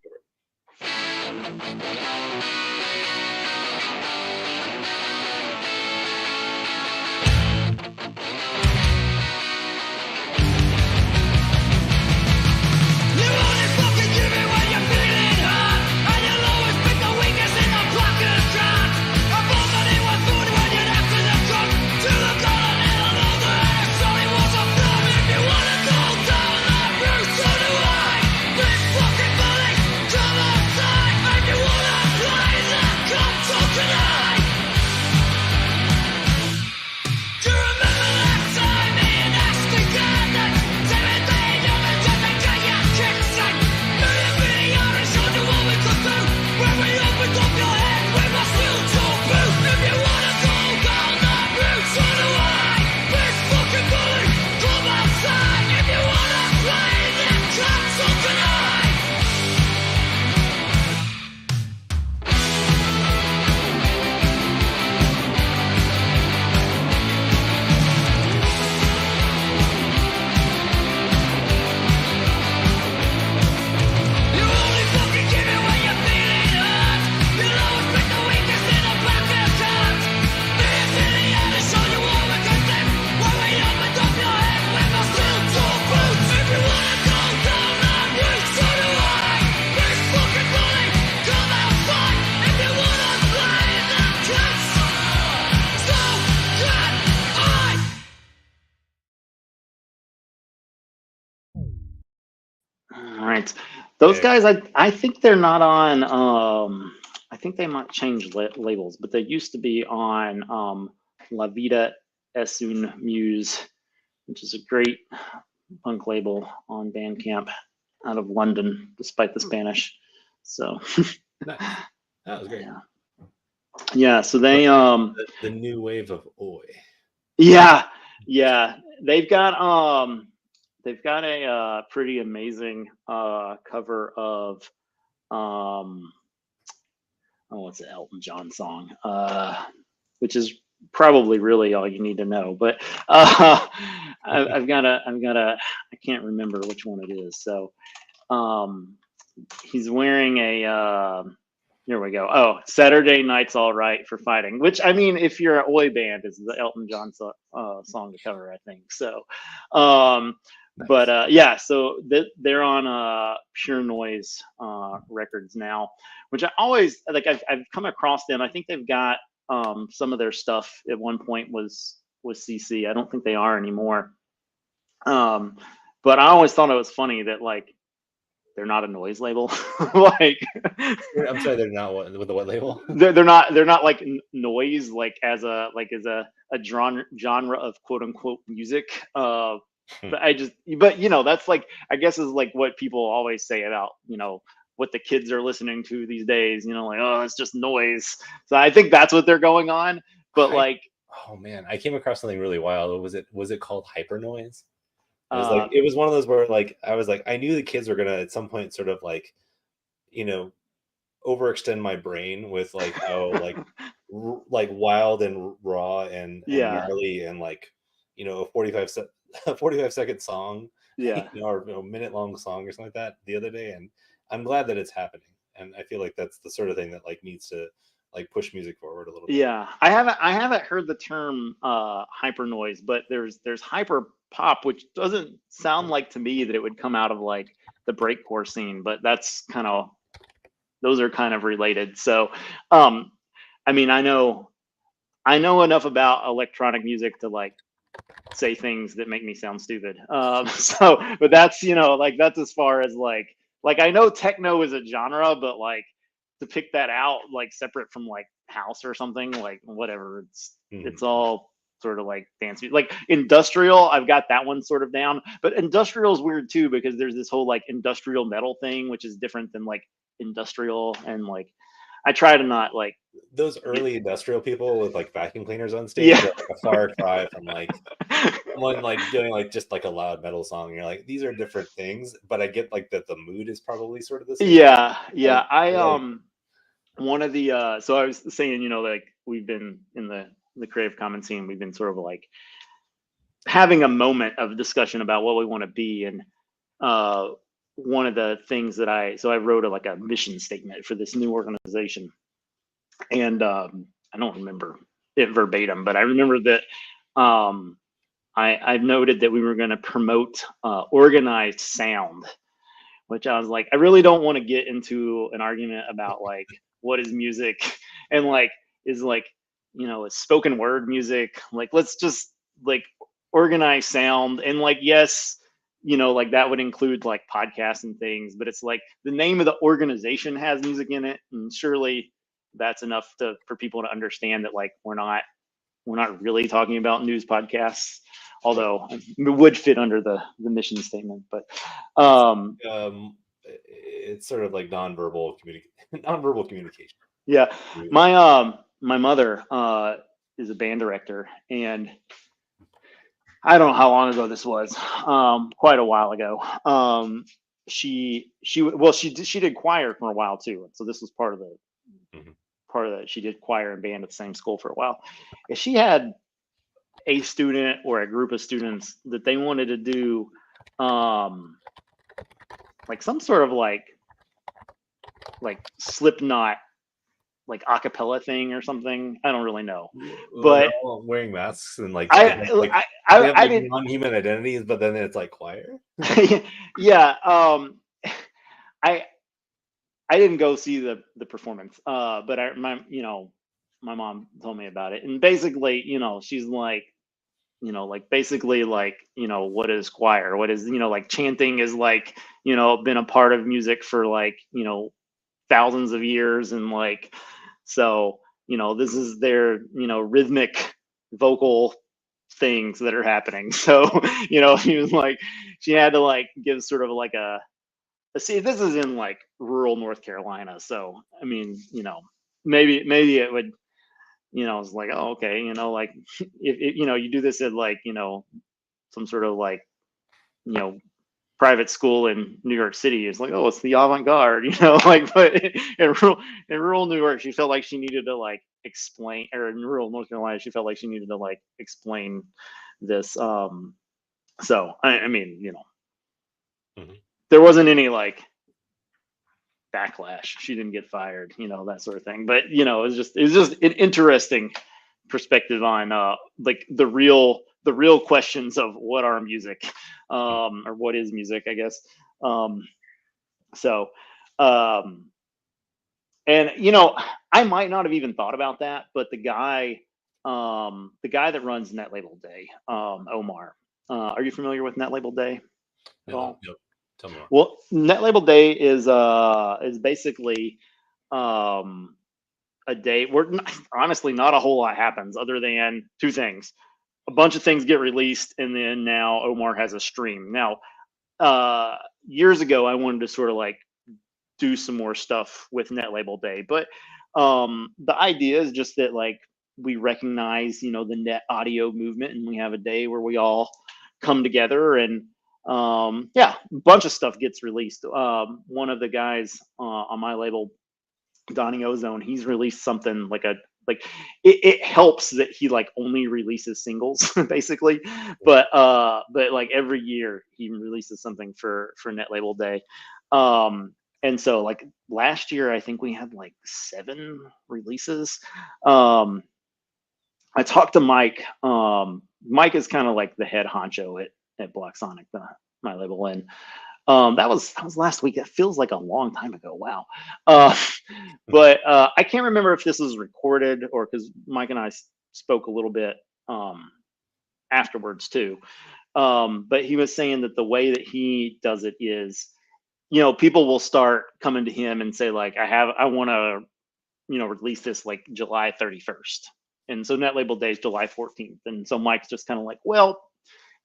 All right. Those guys, I think they're not on. I think they might change labels, but they used to be on La Vida es un Muse, which is a great punk label on Bandcamp out of London, despite the Spanish. So Nice. That was great. yeah. So they the new wave of oi. Yeah, they've got a pretty amazing cover of what's it, Elton John song, which is probably really all you need to know. But I've got a I can't remember which one it is. So he's wearing a here we go. Oh, Saturday Night's All Right for Fighting, which I mean, if you're an oi band, is the Elton John song to cover, I think. So, nice. But yeah, so they're on Pure Noise records now, which I always like. I've come across them. I think they've got some of their stuff at one point was CC. I don't think they are anymore. But I always thought it was funny that like they're not a noise label. Like I'm sorry, they're not with the what label? they're not like noise, like as a genre of quote unquote music. But but that's like, I guess, is like what people always say about what the kids are listening to these days. Like, oh, it's just noise. So I think that's what they're going on. But I, like, oh man, I came across something really wild. Was it called hyper noise? It was like, uh, it was one of those where like I was like, I knew the kids were gonna at some point sort of like, you know, overextend my brain with like how like wild and raw and yeah, gnarly and like a 45-second song, yeah. or minute long song or something like that the other day, and I'm glad that it's happening, and I feel like that's the sort of thing that like needs to like push music forward a little bit. Yeah, I haven't heard the term hyper noise, but there's hyper pop, which doesn't sound like to me that it would come out of like the breakcore scene, but that's kind of, those are kind of related. So, um, I mean, I know enough about electronic music to like say things that make me sound stupid. So, but that's like that's as far as like I know techno is a genre, but like to pick that out like separate from like house or something, like whatever, it's all sort of like dance music. Like industrial, I've got that one sort of down, but industrial is weird too because there's this whole like industrial metal thing, which is different than like industrial, and like I try to not like Those get, early industrial people with like vacuum cleaners on stage yeah. are like a far cry from like someone like doing like just like a loud metal song. And you're like, these are different things, but I get like that the mood is probably sort of the same. Yeah, Like, yeah. I like one of the so I was saying, like we've been in the Creative Commons scene, we've been sort of like having a moment of discussion about what we want to be, and uh one of the things that I wrote like a mission statement for this new organization, and I don't remember it verbatim, but I remember that I've noted that we were going to promote organized sound, which I was like, I really don't want to get into an argument about like what is music and like is like, is spoken word music. Like, let's just like organize sound. And like, yes, like that would include like podcasts and things, but it's like the name of the organization has music in it. And surely that's enough for people to understand that like we're not really talking about news podcasts, although it would fit under the mission statement. But it's um, it's sort of like nonverbal nonverbal communication. yeah, my mother is a band director, and I don't know how long ago this was, quite a while ago. She did choir for a while too, so this was part of the Mhm. she did choir and band at the same school for a while. If she had a student or a group of students that they wanted to do um like some sort of like Slipknot like acapella thing or something. I don't really know, Well, they're but all wearing masks and like I they have like I I, they have I like didn't. non-human identities, but then it's like choir. Yeah, I I didn't go see the performance, but my mom told me about it, and basically, she's like basically like what is choir, what is like chanting is like been a part of music for like thousands of years, and like so this is their rhythmic vocal things that are happening. So he was like, she had to like give sort of like see, this is in like rural North Carolina, so I mean maybe it would it's like, oh, okay, like if you do this at like some sort of like you know private school in New York City, is like, oh, it's the avant-garde, like, but in rural New York, she felt like she needed to like explain, or in rural North Carolina, she felt like she needed to like explain this. So I mean, Mhm. there wasn't any like backlash. She didn't get fired, that sort of thing. But it was just an interesting perspective on like the real questions of what are music, or what is music, I guess. Um, so, um, and I might not have even thought about that, but the guy that runs Net Label Day, Omar. Are you familiar with Net Label Day at Yeah, all? yep. Tell me more. Well, Net Label Day is basically um, a day where honestly not a whole lot happens other than two things. A bunch of things get released, and then now Omar has a stream. Now, years ago, I wanted to sort of like do some more stuff with Net Label Day, but the idea is just that like we recognize, the net audio movement, and we have a day where we all come together and yeah, a bunch of stuff gets released. One of the guys on my label, Donnie Ozone, he's released something like it helps that he like only releases singles basically, but like every year he releases something for Net Label Day. And so like last year I think we had like 7 releases. I talked to Mike. Mike is kind of like the head honcho at Black Sonic, my label, and that was last week. It feels like a long time ago. Wow. But I can't remember if this was recorded or because Mike and I spoke a little bit afterwards too. But he was saying that the way that he does it is, people will start coming to him and say like, I want to, release this like July 31st. And so Net Label Day is July 14th. And so Mike's just kind of like, well,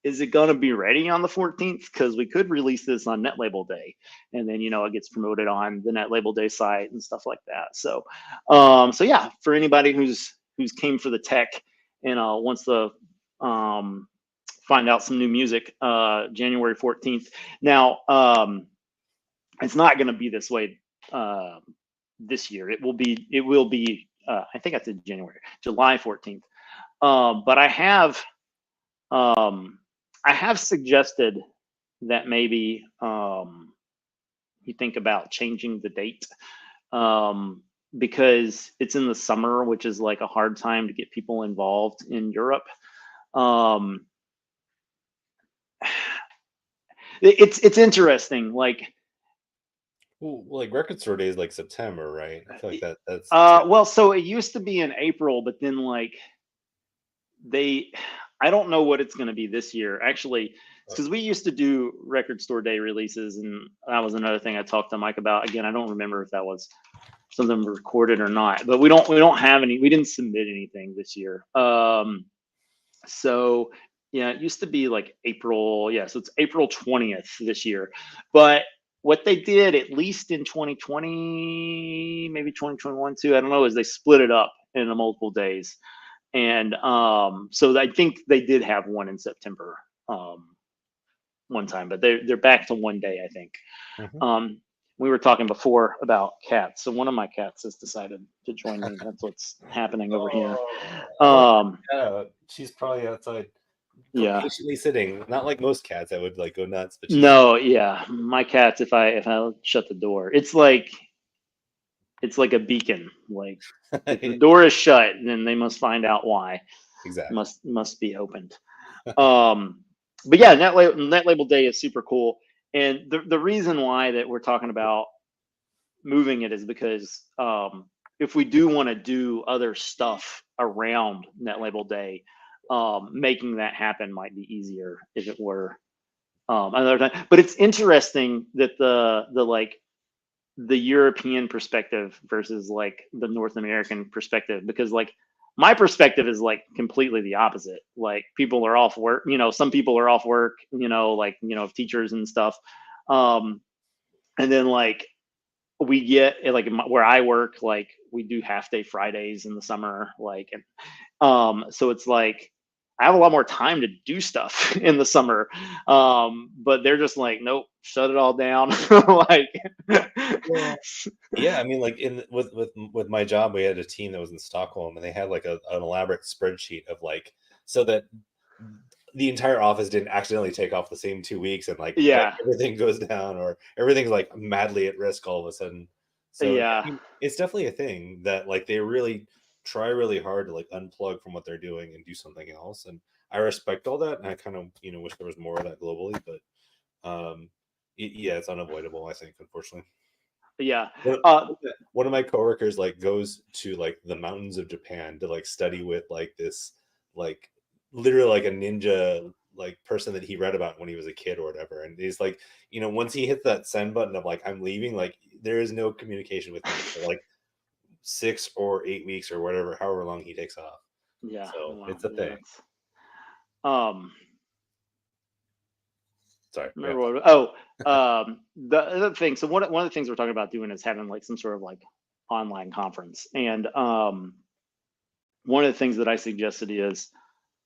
is it going to be ready on the 14th? Because we could release this on Net Label Day, and then it gets promoted on the Net Label Day site and stuff like that. So, so yeah, for anybody who's came for the tech and wants to find out some new music, January 14th. Now, it's not going to be this way this year. It will be. I think I said July 14th. But I have suggested that maybe you think about changing the date because it's in the summer, which is like a hard time to get people involved in Europe. It's interesting. Like, Well, like Record Store Day is like September, right? I feel like that's well, so it used to be in April, but then like I don't know what it's going to be this year. Actually, because we used to do Record Store Day releases, and that was another thing I talked to Mike about. Again, I don't remember if that was something recorded or not, but we don't have any. We didn't submit anything this year. So yeah, it used to be like April. Yeah, so it's April 20th this year. But what they did, at least in 2020, maybe 2021 too, I don't know, is they split it up into multiple days. And so I think they did have one in September one time, but they're back to one day, I think. We were talking before about cats, so one of my cats has decided to join me. That's what's happening over here. Yeah, she's probably outside, Yeah. patiently sitting. Not like most cats that would like go nuts, but she's No, yeah, my cats. If I shut the door, it's like a beacon. Like if the door is shut, then they must find out why. exactly. Must be opened. But yeah, Net Label Day is super cool, and the reason why that we're talking about moving it is because if we do want to do other stuff around Net Label Day, making that happen might be easier if it were another time. But it's interesting that the European perspective versus like the North American perspective, because like my perspective is like completely the opposite. Like people are off work, some people are off work, like, teachers and stuff. And then like we get like where I work, like we do half day Fridays in the summer, like, and so it's like I have a lot more time to do stuff in the summer, but they're just like, nope, shut it all down. Like, Yeah, I mean, like with my job, we had a team that was in Stockholm, and they had like an elaborate spreadsheet of like so that the entire office didn't accidentally take off the same 2 weeks, and like yeah, everything goes down or everything's like madly at risk all of a sudden. So I yeah, mean, it's definitely a thing that like they really try really hard to like unplug from what they're doing and do something else. And I respect all that, and I kind of wish there was more of that globally, but yeah, it's unavoidable, I think, unfortunately. yeah. One Uh, one of my coworkers like goes to like the mountains of Japan to like study with like this like literally like a ninja like person that he read about when he was a kid or whatever. And he's like, once he hits that send button of like I'm leaving, like there is no communication with me for like 6 or 8 weeks or whatever, however long he takes off. Yeah. So Well, it's a yeah, thing. that's Sorry. Yeah. remember what, the other thing. So one of the things we're talking about doing is having like some sort of like online conference. And one of the things that I suggested is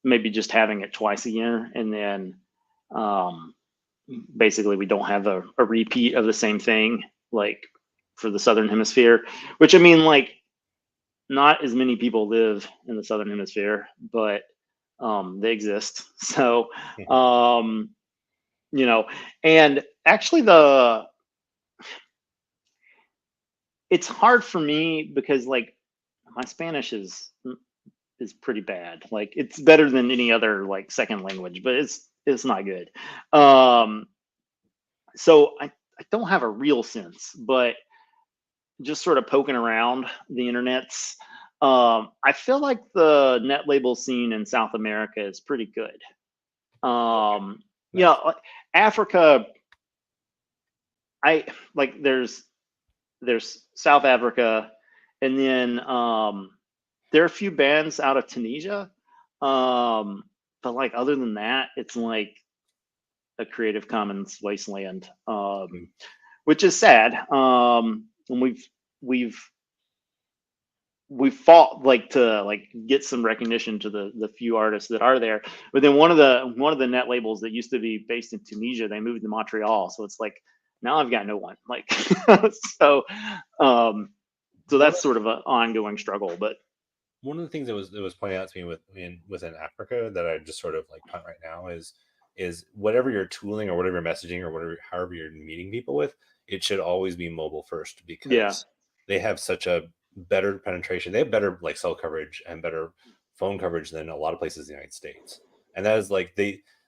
maybe just having it twice a year, and then um, basically we don't have a repeat of the same thing like for the Southern Hemisphere, which I mean, like, not as many people live in the Southern Hemisphere, but they exist. So, Mhm. um, and actually it's hard for me because like my Spanish is pretty bad. Like it's better than any other like second language, but it's not good. Um, so I don't have a real sense, but just sort of poking around the internets, I feel like the net label scene in South America is pretty good. Nice. Like Africa, I like there's South Africa, and then there are a few bands out of Tunisia. Um, but like other than that, it's like a Creative Commons wasteland, Mm. which is sad. And we've we fought like to like get some recognition to the few artists that are there, but then one of the net labels that used to be based in Tunisia, they moved to Montreal, so it's like now I've got no one, like, so um so One that's sort of an ongoing struggle. But one of the things that was pointed out to me within Africa that I just sort of like punt right now is whatever you're tooling or whatever you're messaging or whatever however you're meeting people with, it should always be mobile first yeah, because they have such a better penetration. They have better like cell coverage and better phone coverage than a lot of places in the United States. And that is like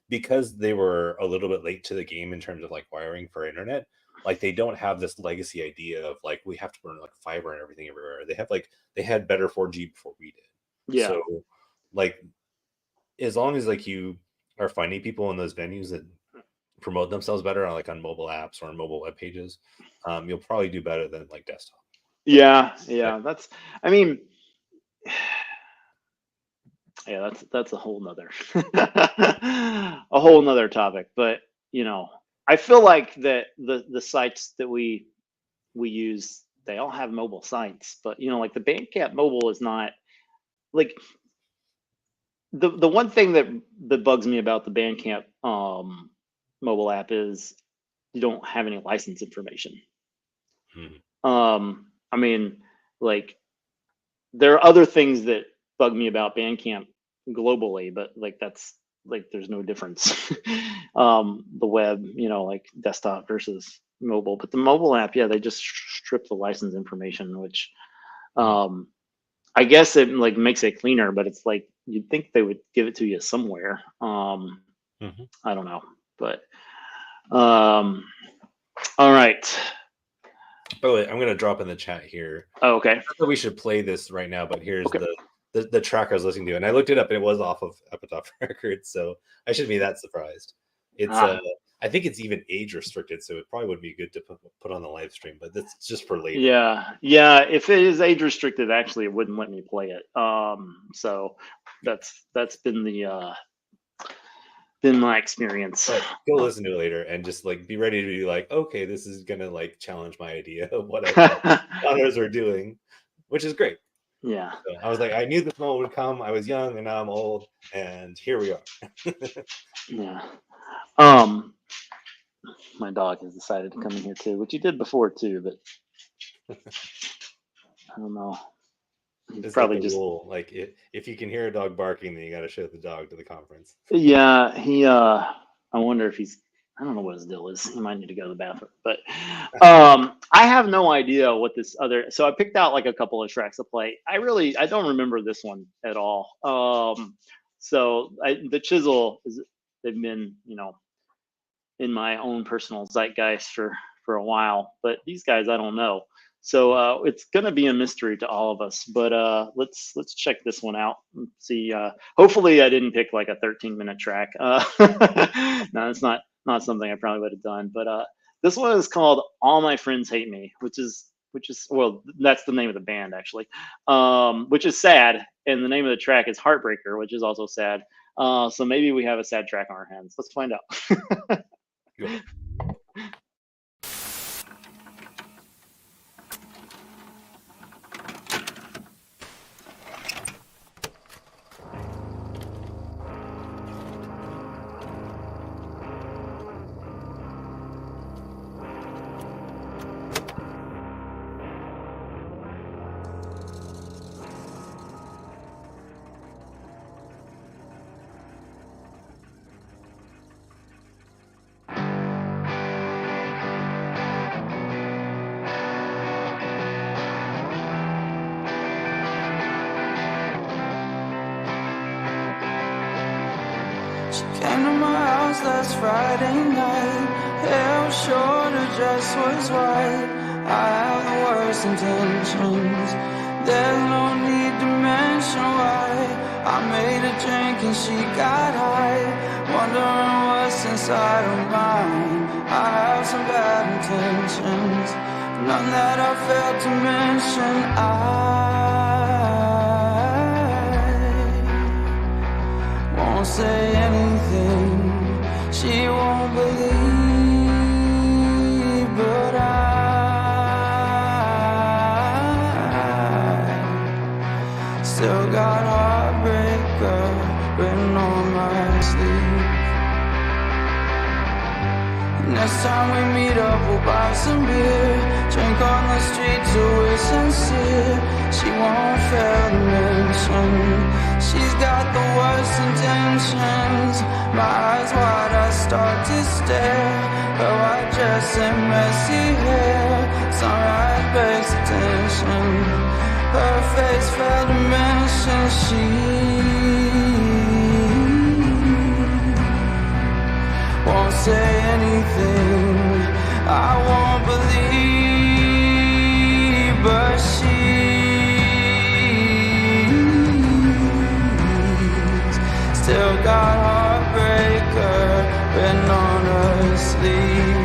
because they were a little bit late to the game in terms of like wiring for internet, like they don't have this legacy idea of like we have to burn like fiber and everything everywhere. They had better 4G before we did. yeah, So like as long as like you are finding people in those venues that promote themselves better on like on mobile apps or on mobile web pages, you'll probably do better than like desktop. But yeah, that's, I mean, yeah, that's a whole nother a whole nother topic. But I feel like that the sites that we use, they all have mobile sites, but like the Bandcamp mobile is not like the one thing that bugs me about the Bandcamp mobile app is you don't have any license information. mhm. I mean, like there are other things that bug me about Bandcamp globally, but like that's like there's no difference. The web, like desktop versus mobile, but the mobile app, yeah, they just strip the license information, which Mhm. um, I guess it like makes it cleaner, but it's like you'd think they would give it to you somewhere. Mhm. I don't know, but um, all right. By the way, I'm gonna drop in the chat here. Oh, okay, Not that we should play this right now, but here's okay. the track I was listening to, and I looked it up, and it was off of Epitaph Records, so I shouldn't be that surprised. It's Ah, I think it's even age restricted, so it probably would be good to put on the live stream, but that's just for later. yeah. If it is age restricted, actually, it wouldn't let me play it. So that's been my experience. But go listen to it later and just like be ready to be like, okay, this is gonna like challenge my idea of what I thought others were doing, which is great. Yeah, So I was like, I knew this moment would come. I was young and now I'm old, and here we are. yeah. Um, my dog has decided to come in here too, which he did before too, but I don't know. He's It's like probably the just, rule. Like if you can hear a dog barking, then you got to show the dog to the conference. yeah. I wonder if he's. I don't know what his deal is. He might need to go to the bathroom, but I have no idea what this other. So I picked out like a couple of tracks to play. I don't remember this one at all. So the Chisel is, they've been in my own personal zeitgeist for a while, but these guys I don't know. So it's gonna be a mystery to all of us. But let's check this one out and see. Hopefully, I didn't pick like a 13-minute track. No, it's not something I probably would have done. But this one is called "All My Friends Hate Me," which is well, that's the name of the band actually, which is sad, and the name of the track is "Heartbreaker," which is also sad. So maybe we have a sad track on our hands. Let's find out. Go. Came to my house last Friday night. Hair was short, her dress was white. I have the worst intentions. There's no need to mention why. I made a drink and she got high, wondering what's inside her mind. I have some bad intentions, none that I failed to mention. I won't say anything she won't believe, but I still got heartbreaker written on my sleeve. Next time we meet up, we'll buy some beer, drink on the street till we're sincere. She won't fail to mention she's got the worst intentions. My eyes wide, I start to stare. Her white dress and messy hair, sunrise breaks attention. Her face failed to mention she won't say anything I won't believe, but she's still got heartbreaker written on her sleeve.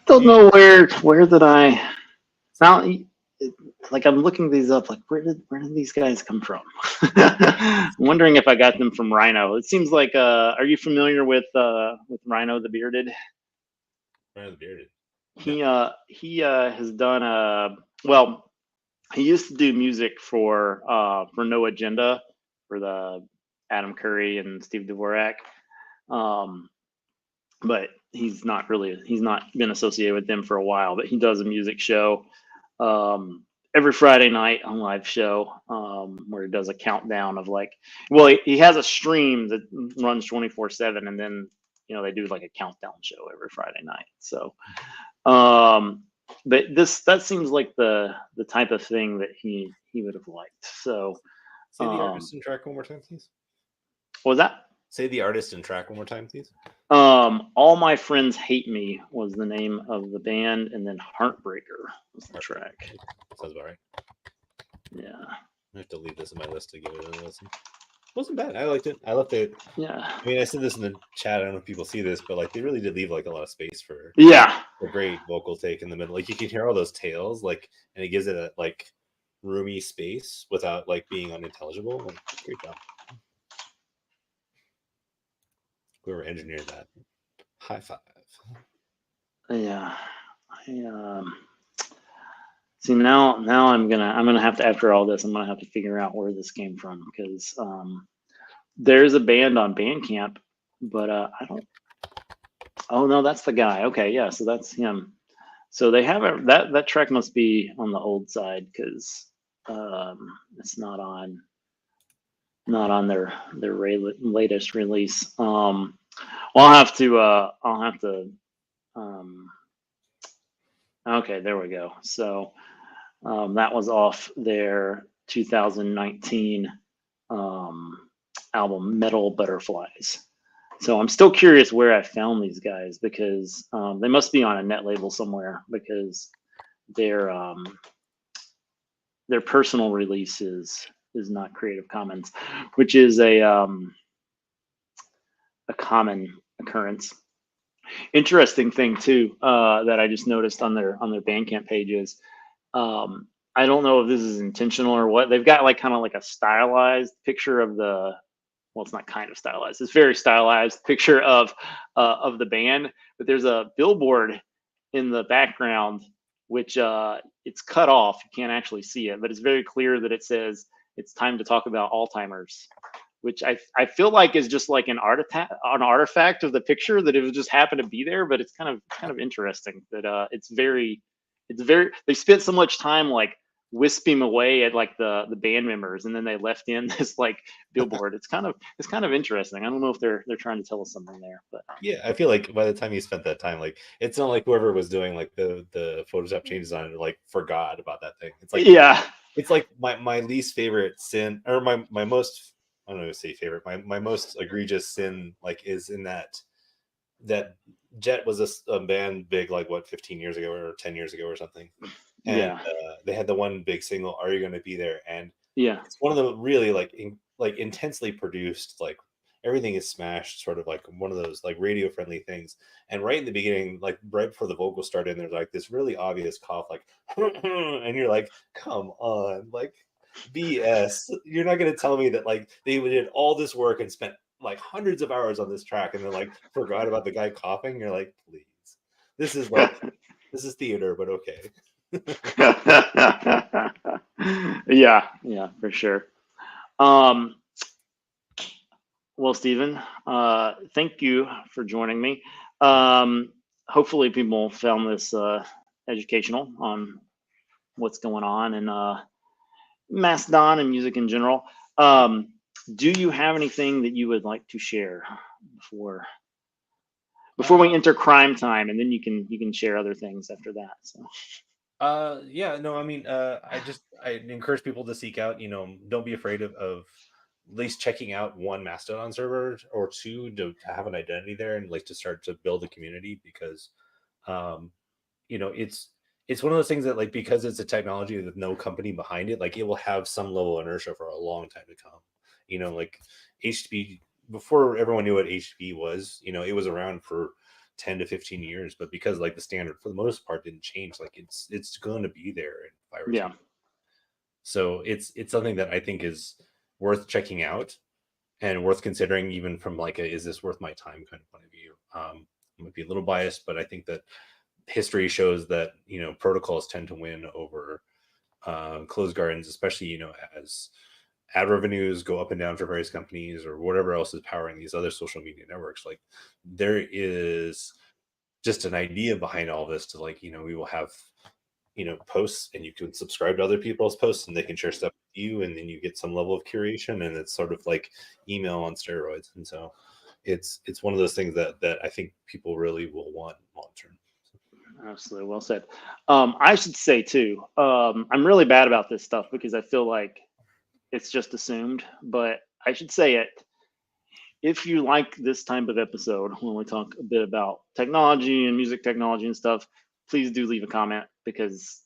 Don't know where did I sound like I'm looking these up, like where did these guys come from? I'm wondering if I got them from Rhino. It seems like are you familiar with Rhino the Bearded? Rhino the Bearded. He has done well, he used to do music for No Agenda, for the Adam Curry and Steve Dvorak. But he's not been associated with them for a while, but he does a music show every Friday night on live show where he does a countdown of he has a stream that runs 24/7, and then they do like a countdown show every Friday night. So but that seems like the type of thing that he would have liked. So say the artist and track one more time, please. What was that? Say the artist and track one more time, please. All My Friends Hate Me was the name of the band, and then Heartbreaker was the track. Sounds about right. Yeah. I have to leave this in my list to give it a listen. Wasn't bad. I liked it. I left it. Yeah. I mean, I said this in the chat. I don't know if people see this, but they really did leave a lot of space for a great vocal take in the middle. You can hear all those tails, and it gives it a roomy space without being unintelligible. Great job. whoever engineered that. High five. Yeah. See, now I'm gonna have to, after all this, I'm gonna have to figure out where this came from, because there's a band on Bandcamp, but I don't. Oh no, that's the guy. Okay, yeah, so that's him. So they have that track must be on the old side, because it's not on their latest release. Well, I'll have to. Okay, there we go. So that was off their 2019 album Metal Butterflies. So I'm still curious where I found these guys, because they must be on a net label somewhere, because their personal release is not Creative Commons, which is a common occurrence. Interesting thing too, that I just noticed on their Bandcamp pages. I don't know if this is intentional or what. They've got like kind of like a stylized picture of the. Well, it's not kind of stylized. It's very stylized picture of the band, but there's a billboard in the background, which it's cut off. You can't actually see it, but it's very clear that it says it's time to talk about Alzheimer's, which I feel like is just like an artifact of the picture, that it just happened to be there. But it's kind of interesting that it's very they spent so much time like wisping away at like the band members, and then they left in this like billboard. It's kind of interesting. I don't know if they're trying to tell us something there, but yeah, I feel like by the time you spent that time, like it's not like whoever was doing like the Photoshop changes on it like forgot about that thing. It's like, yeah, it's like my least favorite sin, or my most, I don't know if say favorite, my most egregious sin like is in that Jet was a band big like what 15 years ago or 10 years ago or something. And yeah, they had the one big single, "Are You Gonna Be There?" And yeah, it's one of the really like intensely produced, like everything is smashed, sort of like one of those like radio friendly things. And right in the beginning, like right before the vocals started, there's like this really obvious cough, like, and you're like, come on, like BS. You're not gonna tell me that like they did all this work and spent like hundreds of hours on this track, and they're like forgot about the guy coughing. You're like, please, this is theater, but okay. yeah, for sure. Well, Stephen, thank you for joining me. Hopefully people found this educational on what's going on in Mastodon and music in general. Do you have anything that you would like to share before we enter crime time, and then you can share other things after that? So. Yeah, no, I mean, I encourage people to seek out, don't be afraid of at least checking out one Mastodon server or two to have an identity there, and like to start to build a community, because it's one of those things that like, because it's a technology with no company behind it, like it will have some level of inertia for a long time to come. Like HTTP, before everyone knew what HTTP was, it was around for 10 to 15 years, but because like the standard for the most part didn't change, like it's going to be there in 5 or 10 years. So it's something that I think is worth checking out and worth considering, even from like is this worth my time kind of point of view. I might be a little biased, but I think that history shows that protocols tend to win over closed gardens, especially as ad revenues go up and down for various companies or whatever else is powering these other social media networks. Like there is just an idea behind all this to like, we will have, posts, and you can subscribe to other people's posts and they can share stuff with you, and then you get some level of curation, and it's sort of like email on steroids. And so it's one of those things that I think people really will want long term. Absolutely. Well said. I should say too, I'm really bad about this stuff because I feel like it's just assumed, but I should say it. If you like this type of episode, when we talk a bit about technology and music technology and stuff, please do leave a comment, because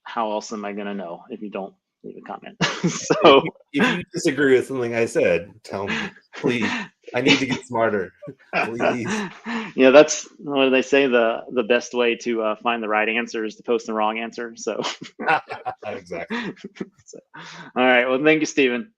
how else am I going to know if you don't leave a comment? So if you disagree with something I said, tell me, please. I need to get smarter. Please. That's what do they say? The best way to find the right answer is to post the wrong answer. So exactly. So, all right. Well, thank you, Stephen.